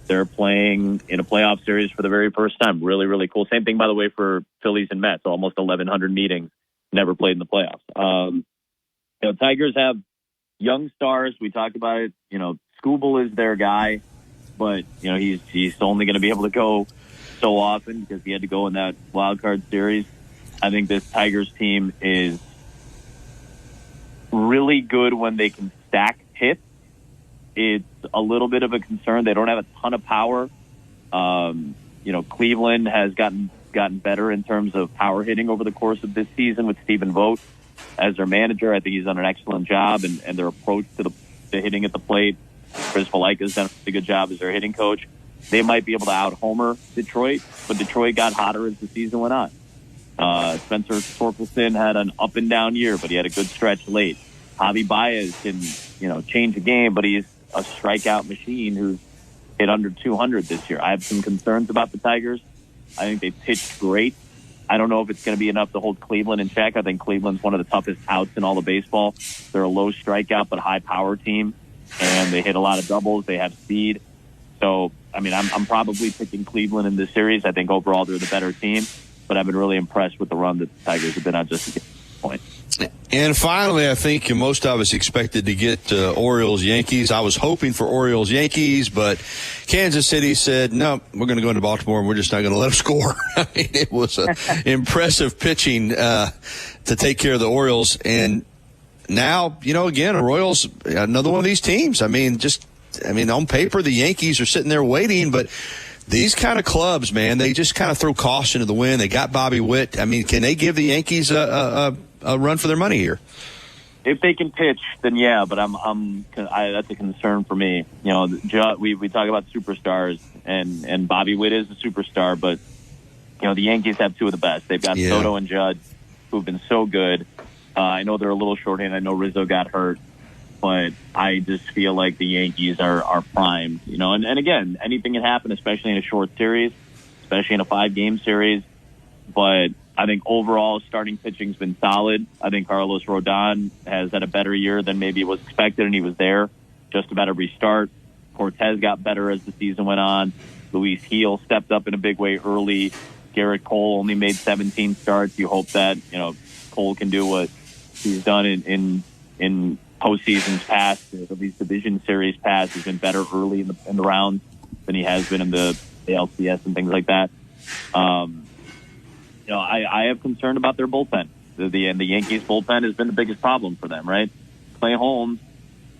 they're playing in a playoff series for the very first time. Really, really cool. Same thing, by the way, for Phillies and Mets. Almost 1,100 meetings, never played in the playoffs. Tigers have young stars. We talked about it. Skubal is their guy, but he's only going to be able to go so often because he had to go in that wild card series. I think this Tigers team is really good when they can stack hits. It's a little bit of a concern. They don't have a ton of power. Cleveland has gotten better in terms of power hitting over the course of this season with Stephen Vogt as their manager. I think he's done an excellent job, and their approach to hitting at the plate Chris Valaika's done a pretty good job as their hitting coach. They might be able to out-homer Detroit, but Detroit got hotter as the season went on. Spencer Torkelson had an up-and-down year, but he had a good stretch late. Javi Baez can, change the game, but he's a strikeout machine who's hit under 200 this year. I have some concerns about the Tigers. I think they pitched great. I don't know if it's going to be enough to hold Cleveland in check. I think Cleveland's one of the toughest outs in all of baseball. They're a low strikeout but high power team, and they hit a lot of doubles. They have speed. So, I'm probably picking Cleveland in this series. I think overall they're the better team, but I've been really impressed with the run that the Tigers have been on just to get to this point. And finally, I think most of us expected to get Orioles-Yankees. I was hoping for Orioles-Yankees, but Kansas City said, no, we're going to go into Baltimore, and we're just not going to let them score. It was impressive pitching to take care of the Orioles. And now, again, Royals, another one of these teams. On paper, the Yankees are sitting there waiting, but these kind of clubs, man, they just kind of throw caution to the wind. They got Bobby Witt. Can they give the Yankees a run for their money here? If they can pitch, then yeah, but that's a concern for me. We talk about superstars, and Bobby Witt is a superstar, but the Yankees have two of the best. They've got Soto and Judge, who've been so good. I know they're a little shorthanded. I know Rizzo got hurt, but I just feel like the Yankees are primed. And again, anything can happen, especially in a short series, especially in a 5-game series. But I think overall starting pitching's been solid. I think Carlos Rodon has had a better year than maybe was expected, and he was there just about every start. Cortez got better as the season went on. Luis Gil stepped up in a big way early. Garrett Cole only made 17 starts. You hope that Cole can do what he's done in postseasons past, at least division series past. He's been better early in the rounds than he has been in the LCS and things like that. I have concern about their bullpen. The Yankees bullpen has been the biggest problem for them, right? Clay Holmes,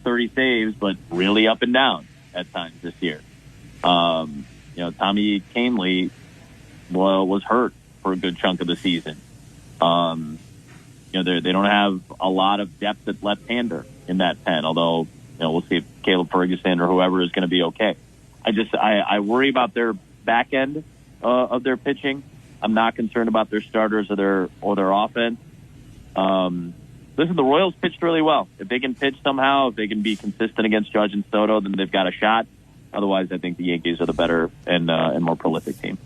30 saves, but really up and down at times this year. Tommy Kahnle was hurt for a good chunk of the season. They don't have a lot of depth at left-hander in that pen, although, we'll see if Caleb Ferguson or whoever is going to be okay. I worry about their back end of their pitching. I'm not concerned about their starters or their offense. Listen, the Royals pitched really well. If they can pitch somehow, if they can be consistent against Judge and Soto, then they've got a shot. Otherwise, I think the Yankees are the better and more prolific team.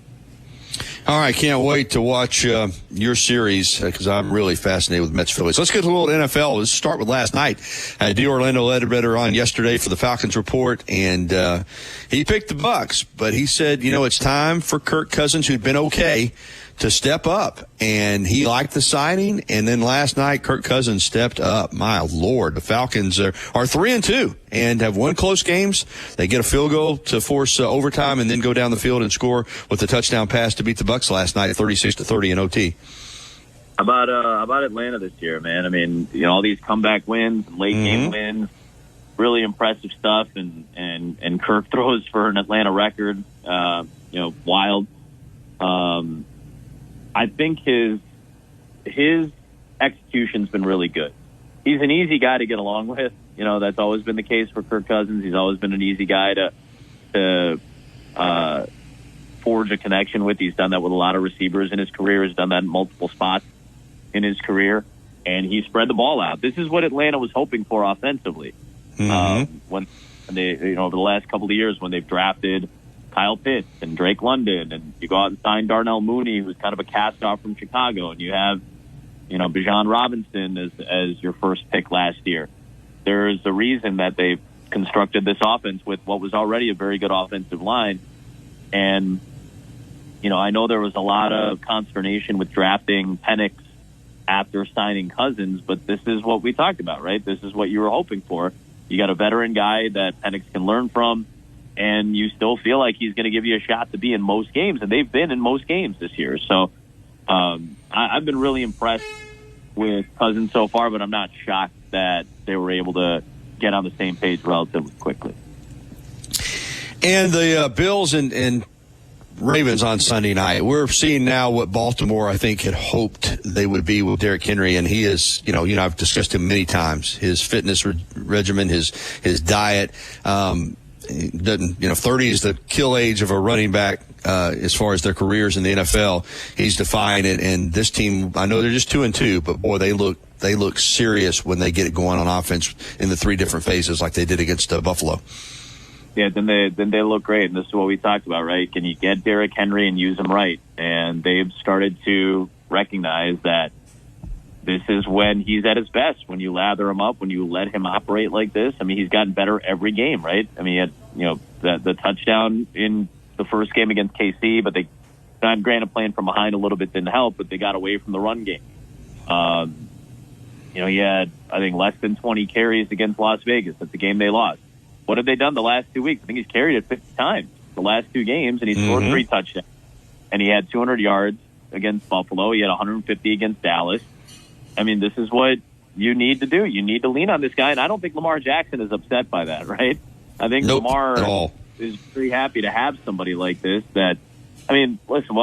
All right, can't wait to watch your series because I'm really fascinated with Mets Phillies. Let's get to a little NFL. Let's start with last night. I had Orlando Ledbetter on yesterday for the Falcons Report, and he picked the Bucs, but he said, it's time for Kirk Cousins, who'd been okay, to step up, and he liked the signing. And then last night, Kirk Cousins stepped up. My Lord, the Falcons are 3-2 and have won close games. They get a field goal to force overtime, and then go down the field and score with a touchdown pass to beat the Bucs last night, 36-30 in OT. About Atlanta this year, man. All these comeback wins, late game wins, really impressive stuff, and Kirk throws for an Atlanta record. Wild. I think his execution's been really good. He's an easy guy to get along with. That's always been the case for Kirk Cousins. He's always been an easy guy to forge a connection with. He's done that with a lot of receivers in his career. He's done that in multiple spots in his career, and he spread the ball out. This is what Atlanta was hoping for offensively. When they, over the last couple of years, when they've drafted Kyle Pitts and Drake London, and you go out and sign Darnell Mooney, who's kind of a cast-off from Chicago, and you have, Bijan Robinson as your first pick last year. There's a reason that they've constructed this offense with what was already a very good offensive line. And, I know there was a lot of consternation with drafting Penix after signing Cousins, but this is what we talked about, right? This is what you were hoping for. You got a veteran guy that Penix can learn from, and you still feel like he's going to give you a shot to be in most games, and they've been in most games this year. So I've been really impressed with Cousins so far, but I'm not shocked that they were able to get on the same page relatively quickly. And the Bills and Ravens on Sunday night. We're seeing now what Baltimore, I think, had hoped they would be with Derrick Henry, and he is, I've discussed him many times. His fitness regimen, his diet, he doesn't, 30 is the kill age of a running back as far as their careers in the NFL. He's defying it, and this team, I know they're just 2-2, but boy, they look serious when they get it going on offense in the 3 different phases like they did against Buffalo. Yeah, then they look great, and this is what we talked about, right? Can you get Derrick Henry and use him right? And they've started to recognize that this is when he's at his best, when you lather him up, when you let him operate like this. I mean, he's gotten better every game, right? I mean, he had, the touchdown in the first game against KC, but granted, playing from behind a little bit didn't help, but they got away from the run game. He had, I think, less than 20 carries against Las Vegas. That's the game they lost. What have they done the last 2 weeks? I think he's carried it 50 times the last 2 games, and he scored 3 touchdowns. And he had 200 yards against Buffalo. He had 150 against Dallas. I mean, this is what you need to do. You need to lean on this guy, and I don't think Lamar Jackson is upset by that, right? I think Lamar is very happy to have somebody like this that, I mean, listen,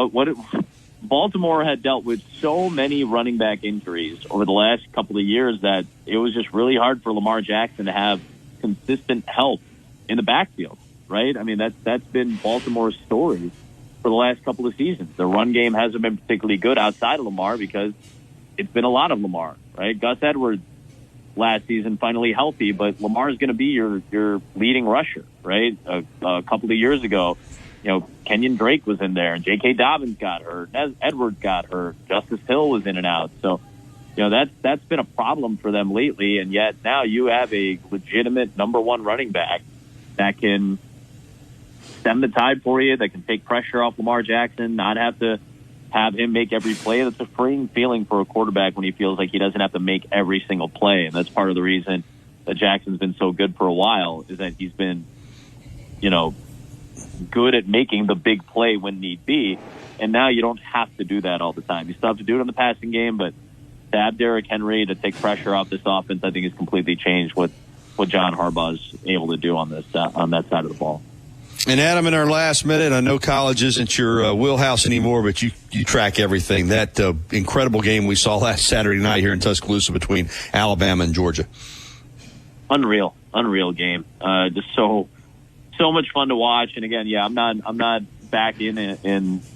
Baltimore had dealt with so many running back injuries over the last couple of years that it was just really hard for Lamar Jackson to have consistent help in the backfield, right? I mean, that's been Baltimore's story for the last couple of seasons. The run game hasn't been particularly good outside of Lamar because it's been a lot of Lamar, right? Gus Edwards last season finally healthy, but Lamar is going to be your leading rusher, right? A couple of years ago, Kenyon Drake was in there, and J.K. Dobbins got hurt, Edwards got hurt, Justice Hill was in and out. So, that's been a problem for them lately, and yet now you have a legitimate number 1 running back that can stem the tide for you, that can take pressure off Lamar Jackson, not have to have him make every play. That's a freeing feeling for a quarterback when he feels like he doesn't have to make every single play, and that's part of the reason that Jackson's been so good for a while, is that he's been, good at making the big play when need be, and now you don't have to do that all the time. You still have to do it in the passing game, but to have Derrick Henry to take pressure off this offense, I think has completely changed what John Harbaugh's able to do on that side of the ball. And Adam, in our last minute, I know college isn't your wheelhouse anymore, but you track everything. That incredible game we saw last Saturday night here in Tuscaloosa between Alabama and Georgia. Unreal game. Just so much fun to watch. And again, I'm not back in I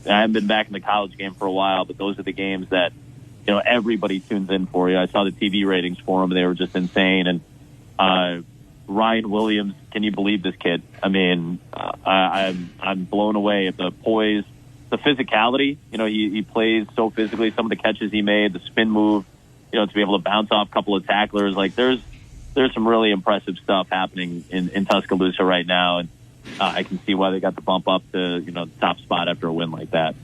haven't been back in the college game for a while, but those are the games that everybody tunes in for you. I saw the TV ratings for them; they were just insane. And Ryan Williams, can you believe this kid? I mean, I'm blown away at the poise, the physicality. He plays so physically. Some of the catches he made, the spin move, to be able to bounce off a couple of tacklers. Like there's some really impressive stuff happening in Tuscaloosa right now, and I can see why they got the bump up to the top spot after a win like that.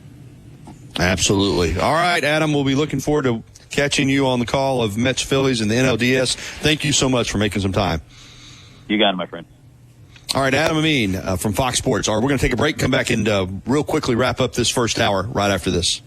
Absolutely. All right, Adam, we'll be looking forward to catching you on the call of Mets Phillies and the NLDS. Thank you so much for making some time. You got it, my friend. All right, Adam Amin from Fox Sports. All right, we're going to take a break, come back, and real quickly wrap up this first hour right after this.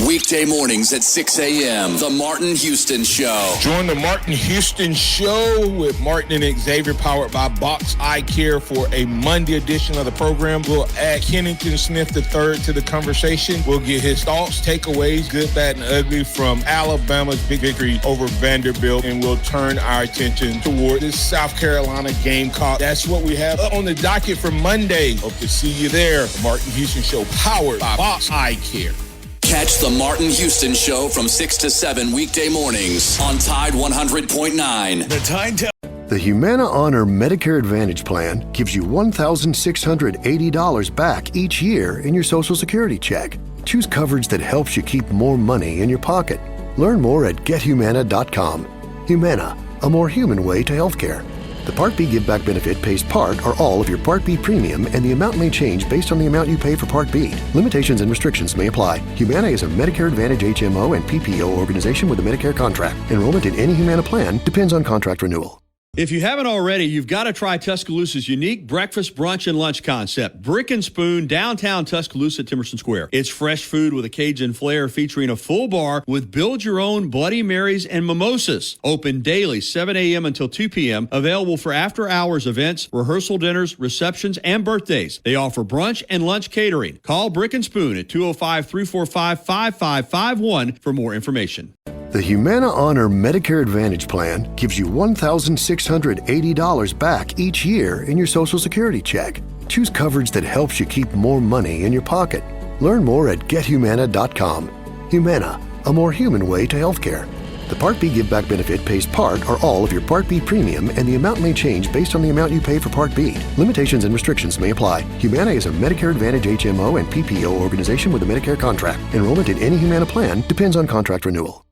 Weekday mornings at 6 a.m. The Martin Houston Show. Join the Martin Houston Show with Martin and Xavier, powered by Box Eye Care, for a Monday edition of the program. We'll add Kennington Smith III to the conversation. We'll get his thoughts, takeaways, good, bad, and ugly from Alabama's big victory over Vanderbilt, and we'll turn our attention toward this South Carolina Gamecock. That's what we have up on the docket for Monday. Hope to see you there. The Martin Houston Show, powered by Box Eye Care. Catch the Martin Houston Show from 6 to 7 weekday mornings on Tide 100.9. The Tide The Humana Honor Medicare Advantage Plan gives you $1,680 back each year in your Social Security check. Choose coverage that helps you keep more money in your pocket. Learn more at gethumana.com. Humana, a more human way to healthcare. The Part B Give Back benefit pays part or all of your Part B premium, and the amount may change based on the amount you pay for Part B. Limitations and restrictions may apply. Humana is a Medicare Advantage HMO and PPO organization with a Medicare contract. Enrollment in any Humana plan depends on contract renewal. If you haven't already, you've got to try Tuscaloosa's unique breakfast, brunch, and lunch concept, Brick and Spoon, downtown Tuscaloosa at Timerson Square. It's fresh food with a Cajun flair featuring a full bar with build-your-own Bloody Marys and mimosas. Open daily, 7 a.m. until 2 p.m., available for after-hours events, rehearsal dinners, receptions, and birthdays. They offer brunch and lunch catering. Call Brick and Spoon at 205-345-5551 for more information. The Humana Honor Medicare Advantage Plan gives you $1,680 back each year in your Social Security check. Choose coverage that helps you keep more money in your pocket. Learn more at gethumana.com. Humana, a more human way to healthcare. The Part B Give Back benefit pays part or all of your Part B premium, and the amount may change based on the amount you pay for Part B. Limitations and restrictions may apply. Humana is a Medicare Advantage HMO and PPO organization with a Medicare contract. Enrollment in any Humana plan depends on contract renewal.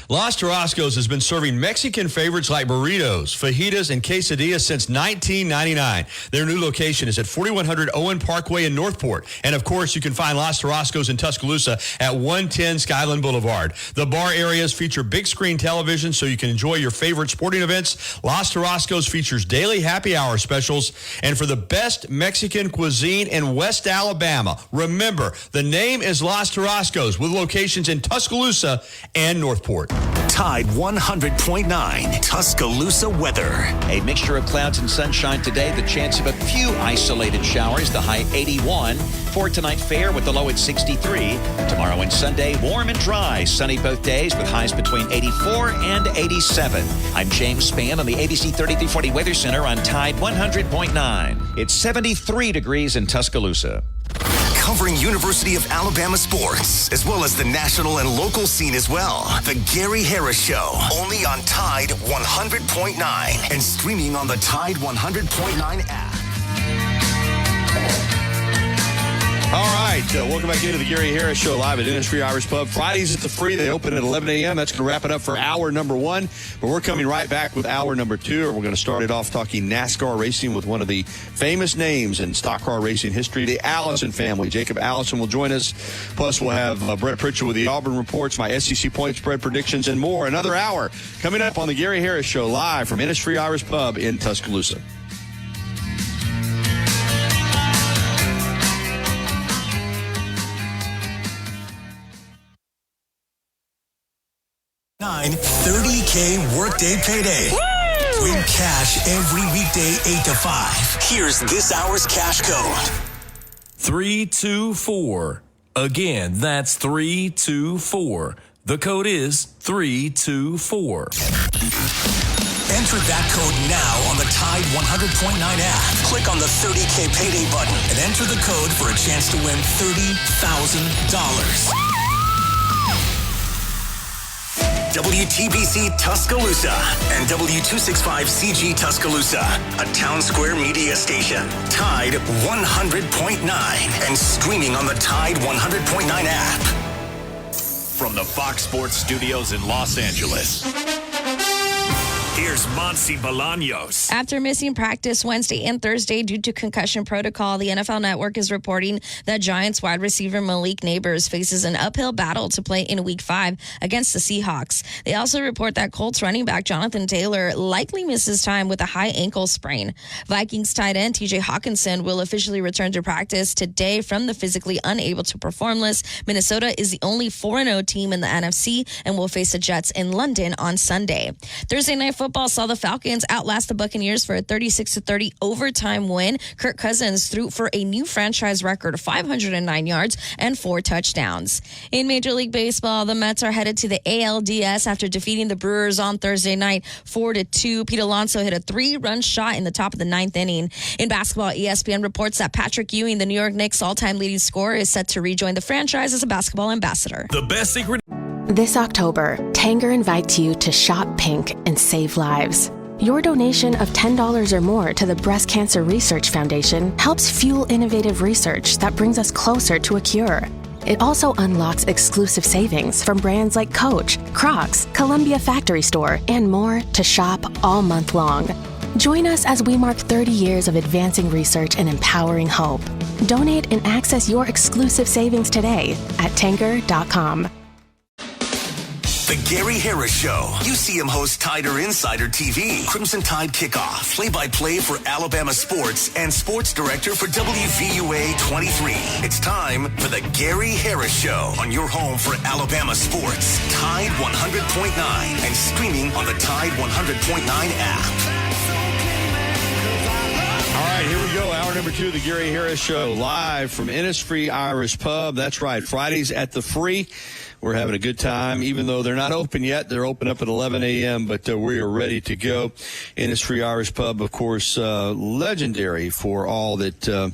Los Tarascos has been serving Mexican favorites like burritos, fajitas, and quesadillas since 1999. Their new location is at 4100 Owen Parkway in Northport. And, of course, you can find Los Tarascos in Tuscaloosa at 110 Skyland Boulevard. The bar areas feature big screen television so you can enjoy your favorite sporting events. Los Tarascos features daily happy hour specials. And for the best Mexican cuisine in West Alabama, remember, the name is Los Tarascos with locations in Tuscaloosa and Northport. Tide 100.9 Tuscaloosa weather. A mixture of clouds and sunshine today. The chance of a few isolated showers. The high 81. For tonight, fair with the low at 63. Tomorrow and Sunday, warm and dry. Sunny both days with highs between 84 and 87. I'm James Spann on the ABC 3340 Weather Center on Tide 100.9. It's 73 degrees in Tuscaloosa. Covering University of Alabama sports, as well as the national and local scene as well. The Gary Harris Show, only on Tide 100.9 and streaming on the Tide 100.9 app. All right, welcome back into the Gary Harris Show live at Industry Irish Pub. Fridays at the Free. They open at 11 a.m. That's going to wrap it up for hour number one. But we're coming right back with hour number two. And we're going to start it off talking NASCAR racing with one of the famous names in stock car racing history, the Allison family. Jacob Allison will join us. Plus, we'll have Brett Pritchard with the Auburn Reports, my SEC point spread predictions, and more. Another hour coming up on the Gary Harris Show live from Industry Irish Pub in Tuscaloosa. $30K workday payday. Woo! Win cash every weekday 8 to 5. Here's this hour's cash code. 324. Again, that's 324. The code is 324. Enter that code now on the Tide 100.9 app. Click on the 30K payday button and enter the code for a chance to win $30,000. WTBC Tuscaloosa and W265CG Tuscaloosa, a Town Square media station. Tide 100.9 and streaming on the Tide 100.9 app. From the Fox Sports Studios in Los Angeles, here's Monsi Bolaños. After missing practice Wednesday and Thursday due to concussion protocol, the NFL Network is reporting that Giants wide receiver Malik Nabers faces an uphill battle to play in Week 5 against the Seahawks. They also report that Colts running back Jonathan Taylor likely misses time with a high ankle sprain. Vikings tight end TJ Hawkinson will officially return to practice today from the physically unable to perform list. Minnesota is the only 4-0 team in the NFC and will face the Jets in London on Sunday. Thursday Night Football saw the Falcons outlast the Buccaneers for a 36-30 overtime win. Kirk Cousins threw for a new franchise record of 509 yards and 4 touchdowns. In Major League Baseball, the Mets are headed to the ALDS after defeating the Brewers on Thursday night 4-2. Pete Alonso hit a 3-run shot in the top of the 9th inning. In basketball, ESPN reports that Patrick Ewing, the New York Knicks' all-time leading scorer, is set to rejoin the franchise as a basketball ambassador. The best secret. This October, Tanger invites you to shop pink and save lives. Your donation of $10 or more to the Breast Cancer Research Foundation helps fuel innovative research that brings us closer to a cure. It also unlocks exclusive savings from brands like Coach, Crocs, Columbia Factory Store, and more to shop all month long. Join us as we mark 30 years of advancing research and empowering hope. Donate and access your exclusive savings today at Tanger.com. The Gary Harris Show. UCM host Tider Insider TV. Crimson Tide Kickoff. Play-by-play for Alabama sports and sports director for WVUA 23. It's time for the Gary Harris Show on your home for Alabama sports. Tide 100.9 and streaming on the Tide 100.9 app. All right, here we go. Hour number 2 of the Gary Harris Show, live from Innisfree Irish Pub. That's right, Fridays at the Free. We're having a good time, even though they're not open yet. They're open up at 11 a.m., but we are ready to go. Innisfree Irish Pub, of course, legendary for all that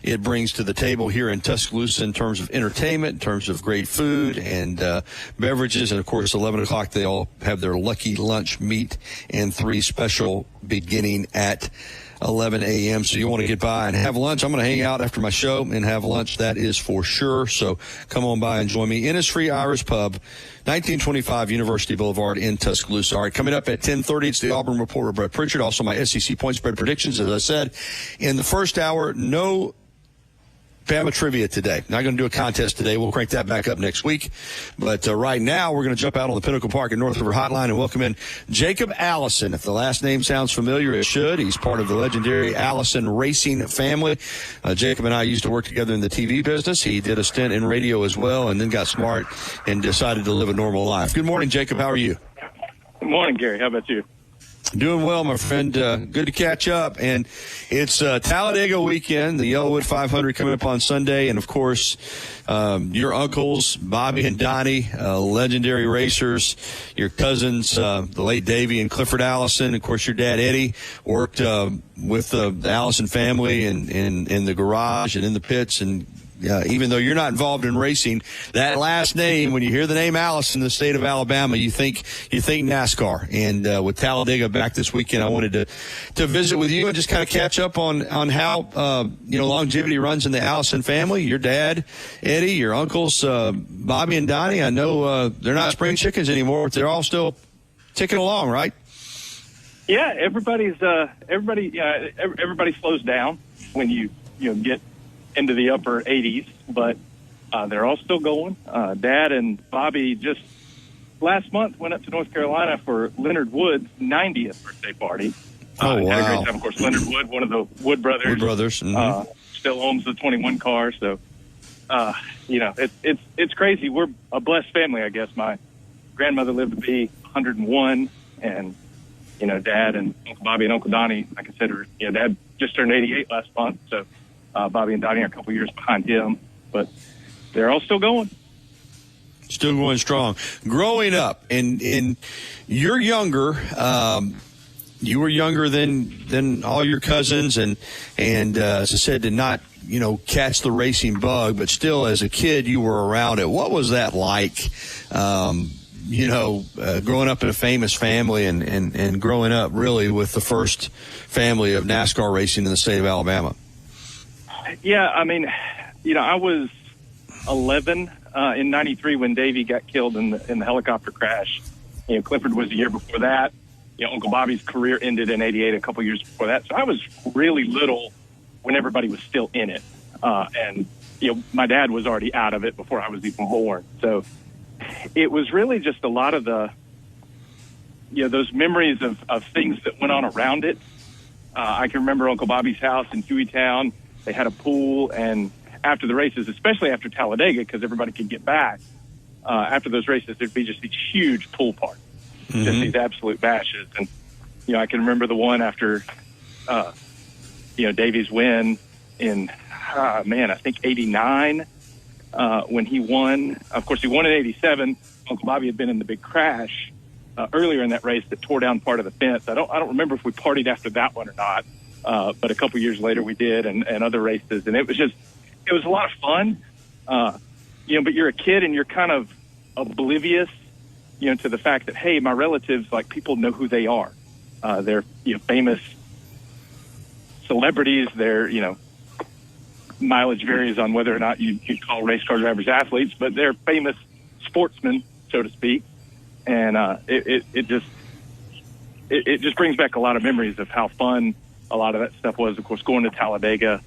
it brings to the table here in Tuscaloosa in terms of entertainment, in terms of great food and beverages. And, of course, 11 o'clock, they all have their Lucky Lunch Meat and 3 special beginning at 11 a.m. So you want to get by and have lunch. I'm going to hang out after my show and have lunch. That is for sure. So come on by and join me. Innisfree Irish Pub, 1925 University Boulevard in Tuscaloosa. All right, coming up at 10:30, it's the Auburn Reporter, Brett Pritchard. Also my SEC point spread predictions. As I said, in the first hour, no Bama trivia today. Not going to do a contest today. We'll crank that back up next week. But right now, we're going to jump out on the Pinnacle Park and North River Hotline and welcome in Jacob Allison. If the last name sounds familiar, it should. He's part of the legendary Allison Racing family. Jacob and I used to work together in the TV business. He did a stint in radio as well and then got smart and decided to live a normal life. Good morning, Jacob. How are you? Good morning, Gary. How about you? Doing well, my friend. Good to catch up. And it's Talladega weekend, the Yellowwood 500 coming up on Sunday. And, of course, your uncles, Bobby and Donnie, legendary racers, your cousins, the late Davey and Clifford Allison. Of course, your dad, Eddie, worked with the Allison family and in the garage and in the pits. And even though you're not involved in racing, that last name, when you hear the name Allison in the state of Alabama, you think NASCAR. And with Talladega back this weekend, I wanted to visit with you and just kind of catch up on how longevity runs in the Allison family. Your dad, Eddie, your uncles, Bobby and Donnie. I know they're not spring chickens anymore, but they're all still ticking along, right? Yeah, everybody slows down when you get into the upper 80s, but they're all still going. Dad and Bobby just last month went up to North Carolina for Leonard Wood's 90th birthday party. Oh, wow. Had a great time. Of course, Leonard Wood, one of the Wood brothers. Mm-hmm. Still owns the 21 car. So, it's crazy. We're a blessed family, I guess. My grandmother lived to be 101, and, Dad and Uncle Bobby and Uncle Donnie, I consider, Dad just turned 88 last month, so Bobby and Donnie are a couple years behind him, but they're all still going. Still going strong. Growing up, and you're younger. You were younger than all your cousins, and as I said, did not catch the racing bug, but still, as a kid, you were around it. What was that like? Growing up in a famous family and growing up really with the first family of NASCAR racing in the state of Alabama. Yeah, I mean, I was 11 in '93 when Davey got killed in the helicopter crash. Clifford was the year before that. Uncle Bobby's career ended in '88, a couple years before that. So I was really little when everybody was still in it, and my dad was already out of it before I was even born. So it was really just a lot of the those memories of things that went on around it. I can remember Uncle Bobby's house in Hueytown. They had a pool, and after the races, especially after Talladega, because everybody could get back, after those races, there'd be just these huge pool parties, just these absolute bashes. And, I can remember the one after, Davey's win in, I think 89, when he won. Of course, he won in 87. Uncle Bobby had been in the big crash earlier in that race that tore down part of the fence. I don't remember if we partied after that one or not. But a couple years later we did, and other races, and it was a lot of fun. But you're a kid and you're kind of oblivious, to the fact that, hey, my relatives, like, people know who they are. They're, famous celebrities. They're, mileage varies on whether or not you call race car drivers athletes, but they're famous sportsmen, so to speak. And it just brings back a lot of memories of how fun a lot of that stuff was. Of course, going to Talladega,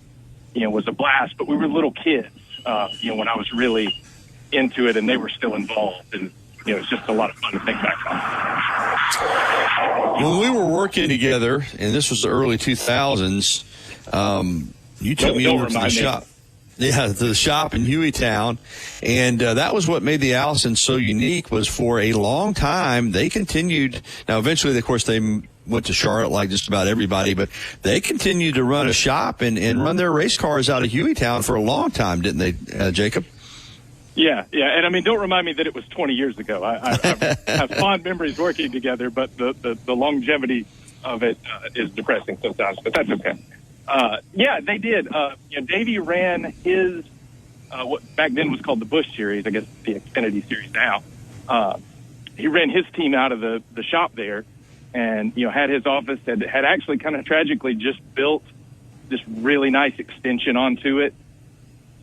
was a blast, but we were little kids, when I was really into it and they were still involved. And it's just a lot of fun to think back on. When we were working together, and this was the early 2000s, you took me over to the shop. Yeah, to the shop in Hueytown, and that was what made the Allisons so unique. Was for a long time they continued. Now, eventually, of course, they went to Charlotte like just about everybody, but they continued to run a shop and run their race cars out of Hueytown for a long time, didn't they, Jacob? Yeah, and I mean, don't remind me that it was 20 years ago. I have fond memories working together, but the longevity of it is depressing sometimes, but that's okay. Yeah, they did. Davey ran his, what back then was called the Busch Series, I guess the Xfinity Series now. He ran his team out of the shop there and, had his office, had actually kind of tragically just built this really nice extension onto it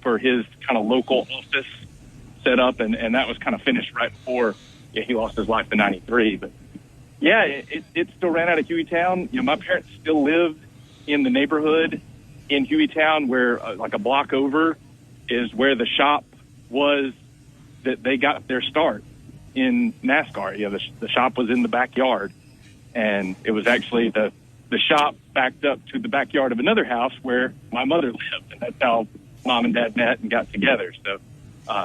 for his kind of local office set up, and that was kind of finished right before he lost his life in 93. But, yeah, it still ran out of Hueytown. My parents still lived in the neighborhood in Hueytown where like a block over is where the shop was that they got their start in NASCAR. The shop was in the backyard, and it was actually the shop backed up to the backyard of another house where my mother lived, and that's how Mom and Dad met and got together. So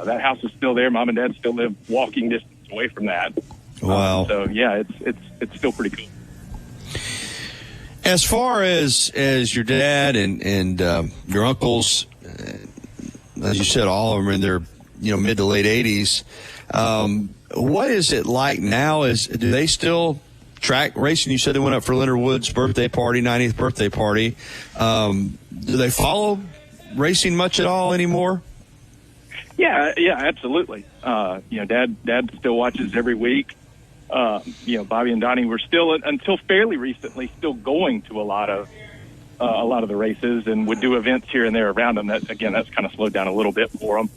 that house is still there. Mom and Dad still live walking distance away from that. Wow. So yeah, it's still pretty cool. As far as your dad and your uncles, as you said, all of them are in their mid to late 80s. What is it like now? Do they still track racing? You said they went up for Leonard Wood's birthday party, 90th birthday party. Do they follow racing much at all anymore? Yeah, absolutely. Dad still watches every week. Bobby and Donnie were still, until fairly recently, still going to a lot of the races and would do events here and there around them. That's kind of slowed down a little bit for them.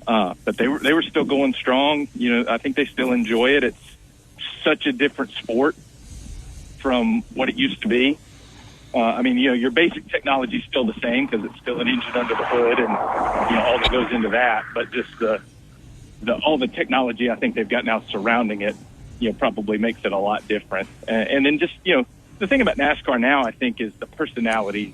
But they were still going strong. I think they still enjoy it. It's such a different sport from what it used to be. Your basic technology is still the same because it's still an engine under the hood and all that goes into that. But just all the technology I think they've got now surrounding it, probably makes it a lot different. And then just, the thing about NASCAR now, I think, is the personalities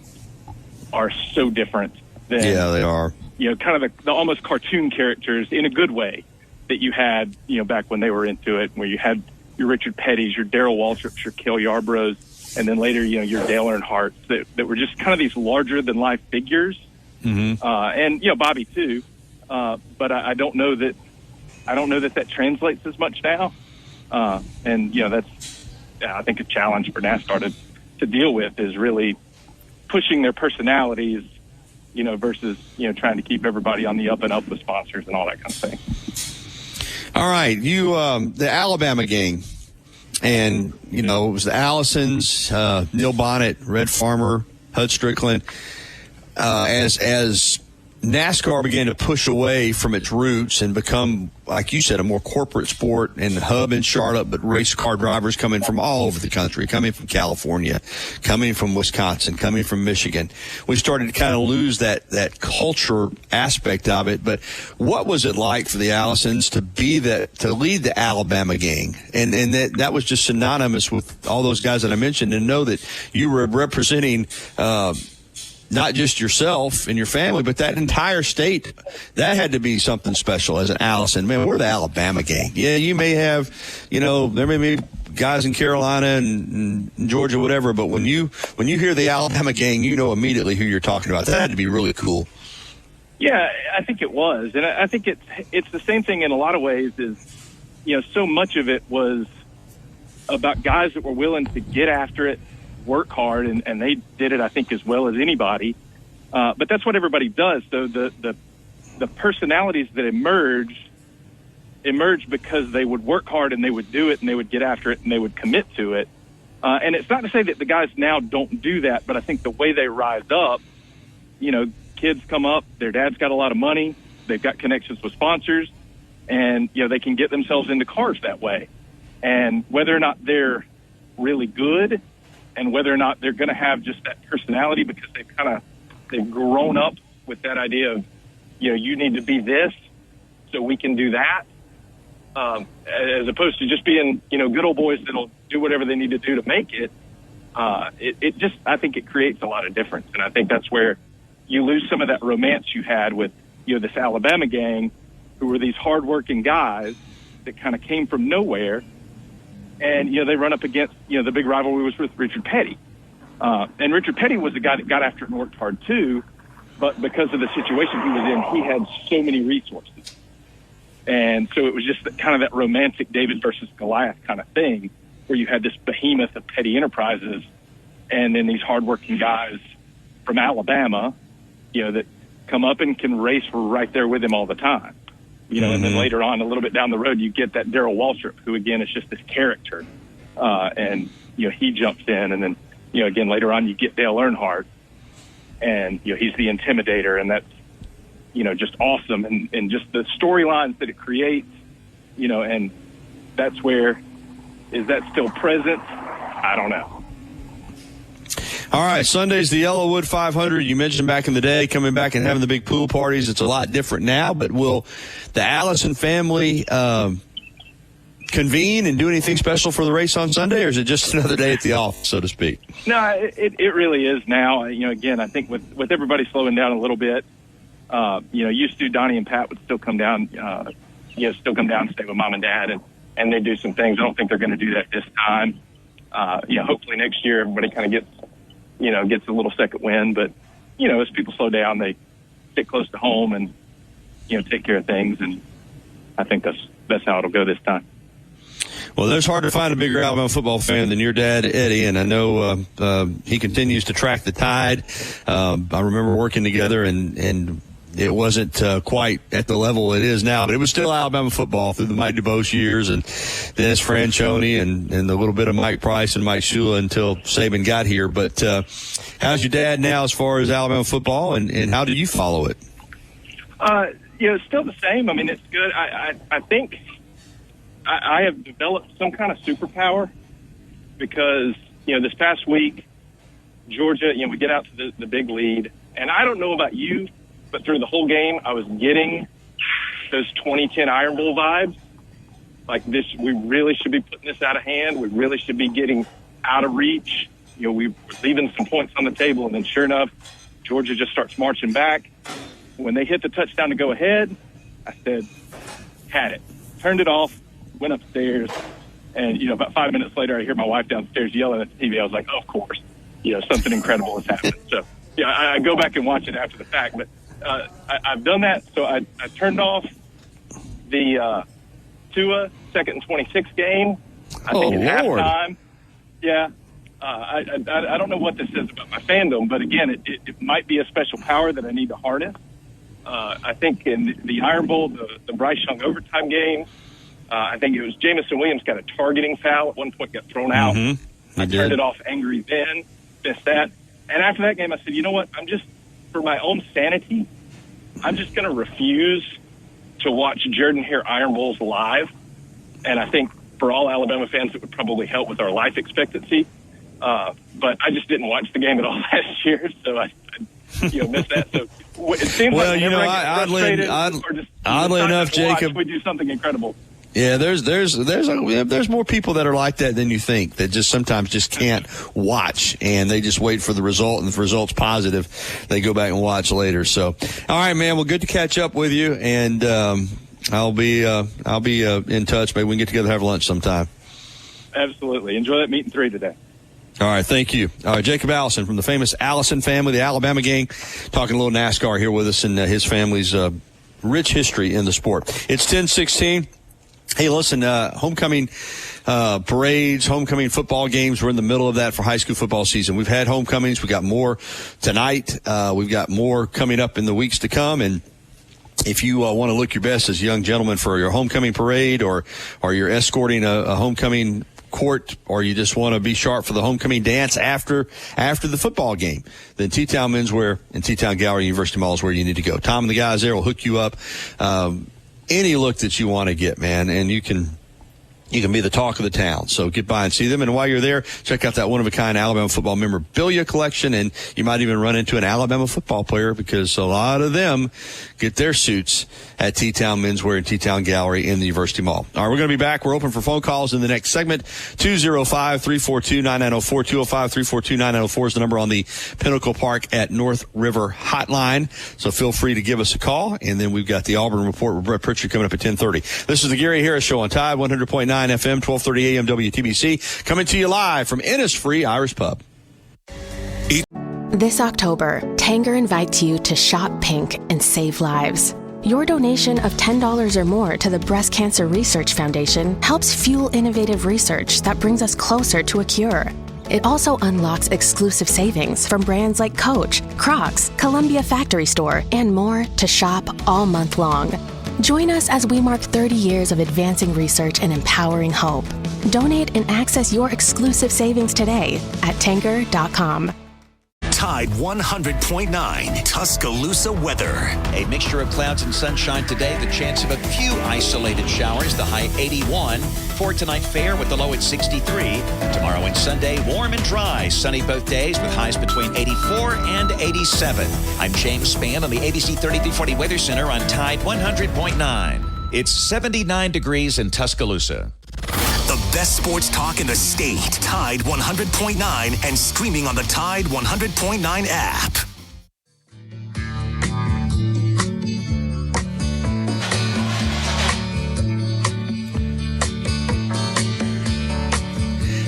are so different than, they are. Kind of the almost cartoon characters in a good way that you had, back when they were into it, where you had your Richard Petty's, your Darrell Waltrips, your Cale Yarboroughs, and then later, your Dale Earnhardt that were just kind of these larger than life figures. Mm-hmm. And, Bobby too. But I don't know that translates as much now. That's, I think, a challenge for NASCAR to deal with, is really pushing their personalities, versus, trying to keep everybody on the up and up with sponsors and all that kind of thing. All right. The Alabama gang, and, it was the Allisons, Neil Bonnet, Red Farmer, Hud Strickland, as NASCAR began to push away from its roots and become, like you said, a more corporate sport, and hub in Charlotte, but race car drivers coming from all over the country, coming from California, coming from Wisconsin, coming from Michigan. We started to kind of lose that culture aspect of it. But what was it like for the Allisons to lead the Alabama gang? And that was just synonymous with all those guys that I mentioned, and know that you were representing, not just yourself and your family, but that entire state. That had to be something special as an Allison. Man, we're the Alabama gang. Yeah, you may have, there may be guys in Carolina and Georgia, whatever, but when you hear the Alabama gang, you know immediately who you're talking about. That had to be really cool. Yeah, I think it was. And I think it's the same thing in a lot of ways. Is, so much of it was about guys that were willing to get after it, work hard, and they did it, I think, as well as anybody. But that's what everybody does. So the personalities that emerged because they would work hard and they would do it and they would get after it and they would commit to it. And it's not to say that the guys now don't do that, but I think the way they rise up, kids come up, their dad's got a lot of money, they've got connections with sponsors, and, they can get themselves into cars that way. And whether or not they're really good, and whether or not they're going to have just that personality because they've grown up with that idea of, you need to be this so we can do that. as opposed to just being, good old boys that'll do whatever they need to do to make it. I think it creates a lot of difference. And I think that's where you lose some of that romance you had with, this Alabama gang, who were these hardworking guys that kind of came from nowhere. And, they run up against, the big rivalry was with Richard Petty. And Richard Petty was the guy that got after it and worked hard too. But because of the situation he was in, he had so many resources. And so it was just kind of that romantic David versus Goliath kind of thing, where you had this behemoth of Petty Enterprises and then these hardworking guys from Alabama, that come up and can race right there with him all the time. And then later on, a little bit down the road, you get that Darrell Waltrip, who, again, is just this character. And he jumps in. And then, again, later on, you get Dale Earnhardt. And, he's the intimidator. And that's, just awesome. And just the storylines that it creates, and that's where, is that still present? I don't know. All right, Sunday's the Yellowwood 500. You mentioned back in the day coming back and having the big pool parties. It's a lot different now, but will the Allison family convene and do anything special for the race on Sunday, or is it just another day at the office, so to speak? No, it really is now. Again, I think with everybody slowing down a little bit, used to Donnie and Pat would still come down, and stay with mom and dad, and they do some things. I don't think they're going to do that this time. Hopefully next year everybody kind of gets a little second wind, but, as people slow down, they stick close to home and, take care of things. And I think that's how it'll go this time. Well, there's hard to find a bigger Alabama football fan than your dad, Eddie, and I know he continues to track the Tide. I remember working together, and it wasn't quite at the level it is now, but it was still Alabama football through the Mike DuBose years and Dennis Franchione and the little bit of Mike Price and Mike Shula until Saban got here. But how's your dad now as far as Alabama football, and how do you follow it? It's still the same. I mean, it's good. I think I have developed some kind of superpower because, this past week, Georgia, we get out to the big lead, and I don't know about you, but through the whole game, I was getting those 2010 Iron Bowl vibes. Like this, we really should be putting this out of hand. We really should be getting out of reach. We were leaving some points on the table, and then sure enough, Georgia just starts marching back. When they hit the touchdown to go ahead, I said, had it. Turned it off, went upstairs, and, about 5 minutes later, I hear my wife downstairs yelling at the TV. I was like, oh, of course, something incredible has happened. So, I go back and watch it after the fact, but I've done that. So I turned off the Tua 2nd and 26 game. I think at halftime. Yeah. I don't know what this says about my fandom, but again, it might be a special power that I need to harness. I think in the Iron Bowl, the Bryce Young overtime game, I think it was Jamison Williams got a targeting foul at one point, got thrown out. I turned it off angry then, missed that. And after that game, I said, you know what? For my own sanity, I'm just going to refuse to watch Jordan-Hare Iron Bowls live. And I think for all Alabama fans, it would probably help with our life expectancy. But I just didn't watch the game at all last year, so I missed that. So it seems oddly enough, Jacob, we do something incredible. Yeah, there's more people that are like that than you think, that just sometimes just can't watch, and they just wait for the result, and if the result's positive, they go back and watch later. So, all right, man, well, good to catch up with you, and I'll be in touch. Maybe we can get together and have lunch sometime. Absolutely. Enjoy that meeting 3 today. All right, thank you. All right, Jacob Allison from the famous Allison family, the Alabama gang, talking a little NASCAR here with us and his family's rich history in the sport. It's 10:16. Hey, listen, homecoming parades, homecoming football games. We're in the middle of that for high school football season. We've had homecomings. We got more tonight. We've got more coming up in the weeks to come. And if you want to look your best as a young gentleman for your homecoming parade, or you're escorting a homecoming court, or you just want to be sharp for the homecoming dance after the football game, then T-Town Menswear and T-Town Gallery University Mall is where you need to go. Tom and the guys there will hook you up. Any look that you want to get, man, and you can you can be the talk of the town. So get by and see them. And while you're there, check out that one-of-a-kind Alabama football memorabilia collection. And you might even run into an Alabama football player, because a lot of them get their suits at T-Town Menswear and T-Town Gallery in the University Mall. All right, we're going to be back. We're open for phone calls in the next segment. 205-342-9904. 205-342-9904 is the number on the Pinnacle Park at North River hotline. So feel free to give us a call. And then we've got the Auburn Report with Brett Pritchard coming up at 10:30. This is the Gary Harris Show on Tide 100.9 FM, 1230 AM WTBC, coming to you live from Innisfree Irish Pub. This October, Tanger invites you to shop pink and save lives. Your donation of $10 or more to the Breast Cancer Research Foundation helps fuel innovative research that brings us closer to a cure. It also unlocks exclusive savings from brands like Coach, Crocs, Columbia Factory Store, and more to shop all month long. Join us as we mark 30 years of advancing research and empowering hope. Donate and access your exclusive savings today at Tanger.com. Tide 100.9 Tuscaloosa weather. A mixture of clouds and sunshine today. The chance of a few isolated showers. The high 81. For tonight, fair with the low at 63. Tomorrow and Sunday, warm and dry. Sunny both days with highs between 84 and 87. I'm James Spann on the ABC 3340 Weather Center on Tide 100.9. It's 79 degrees in Tuscaloosa. The best sports talk in the state. Tide 100.9 and streaming on the Tide 100.9 app.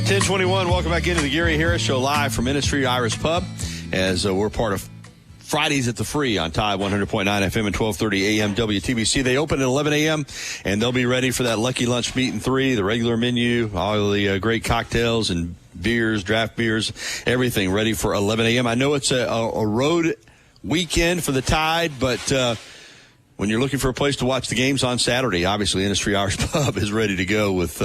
(10:21). Welcome back into the Gary Harris Show live from Innisfree Irish Pub, as we're part of Fridays at the Free on Tide 100.9 FM and 1230 AM WTBC. They open at 11 a.m. and they'll be ready for that Lucky Lunch Meat and 3, the regular menu, all the great cocktails and beers, draft beers, everything ready for 11 a.m. I know it's a road weekend for the Tide, but when you're looking for a place to watch the games on Saturday, obviously Innisfree Irish Pub is ready to go with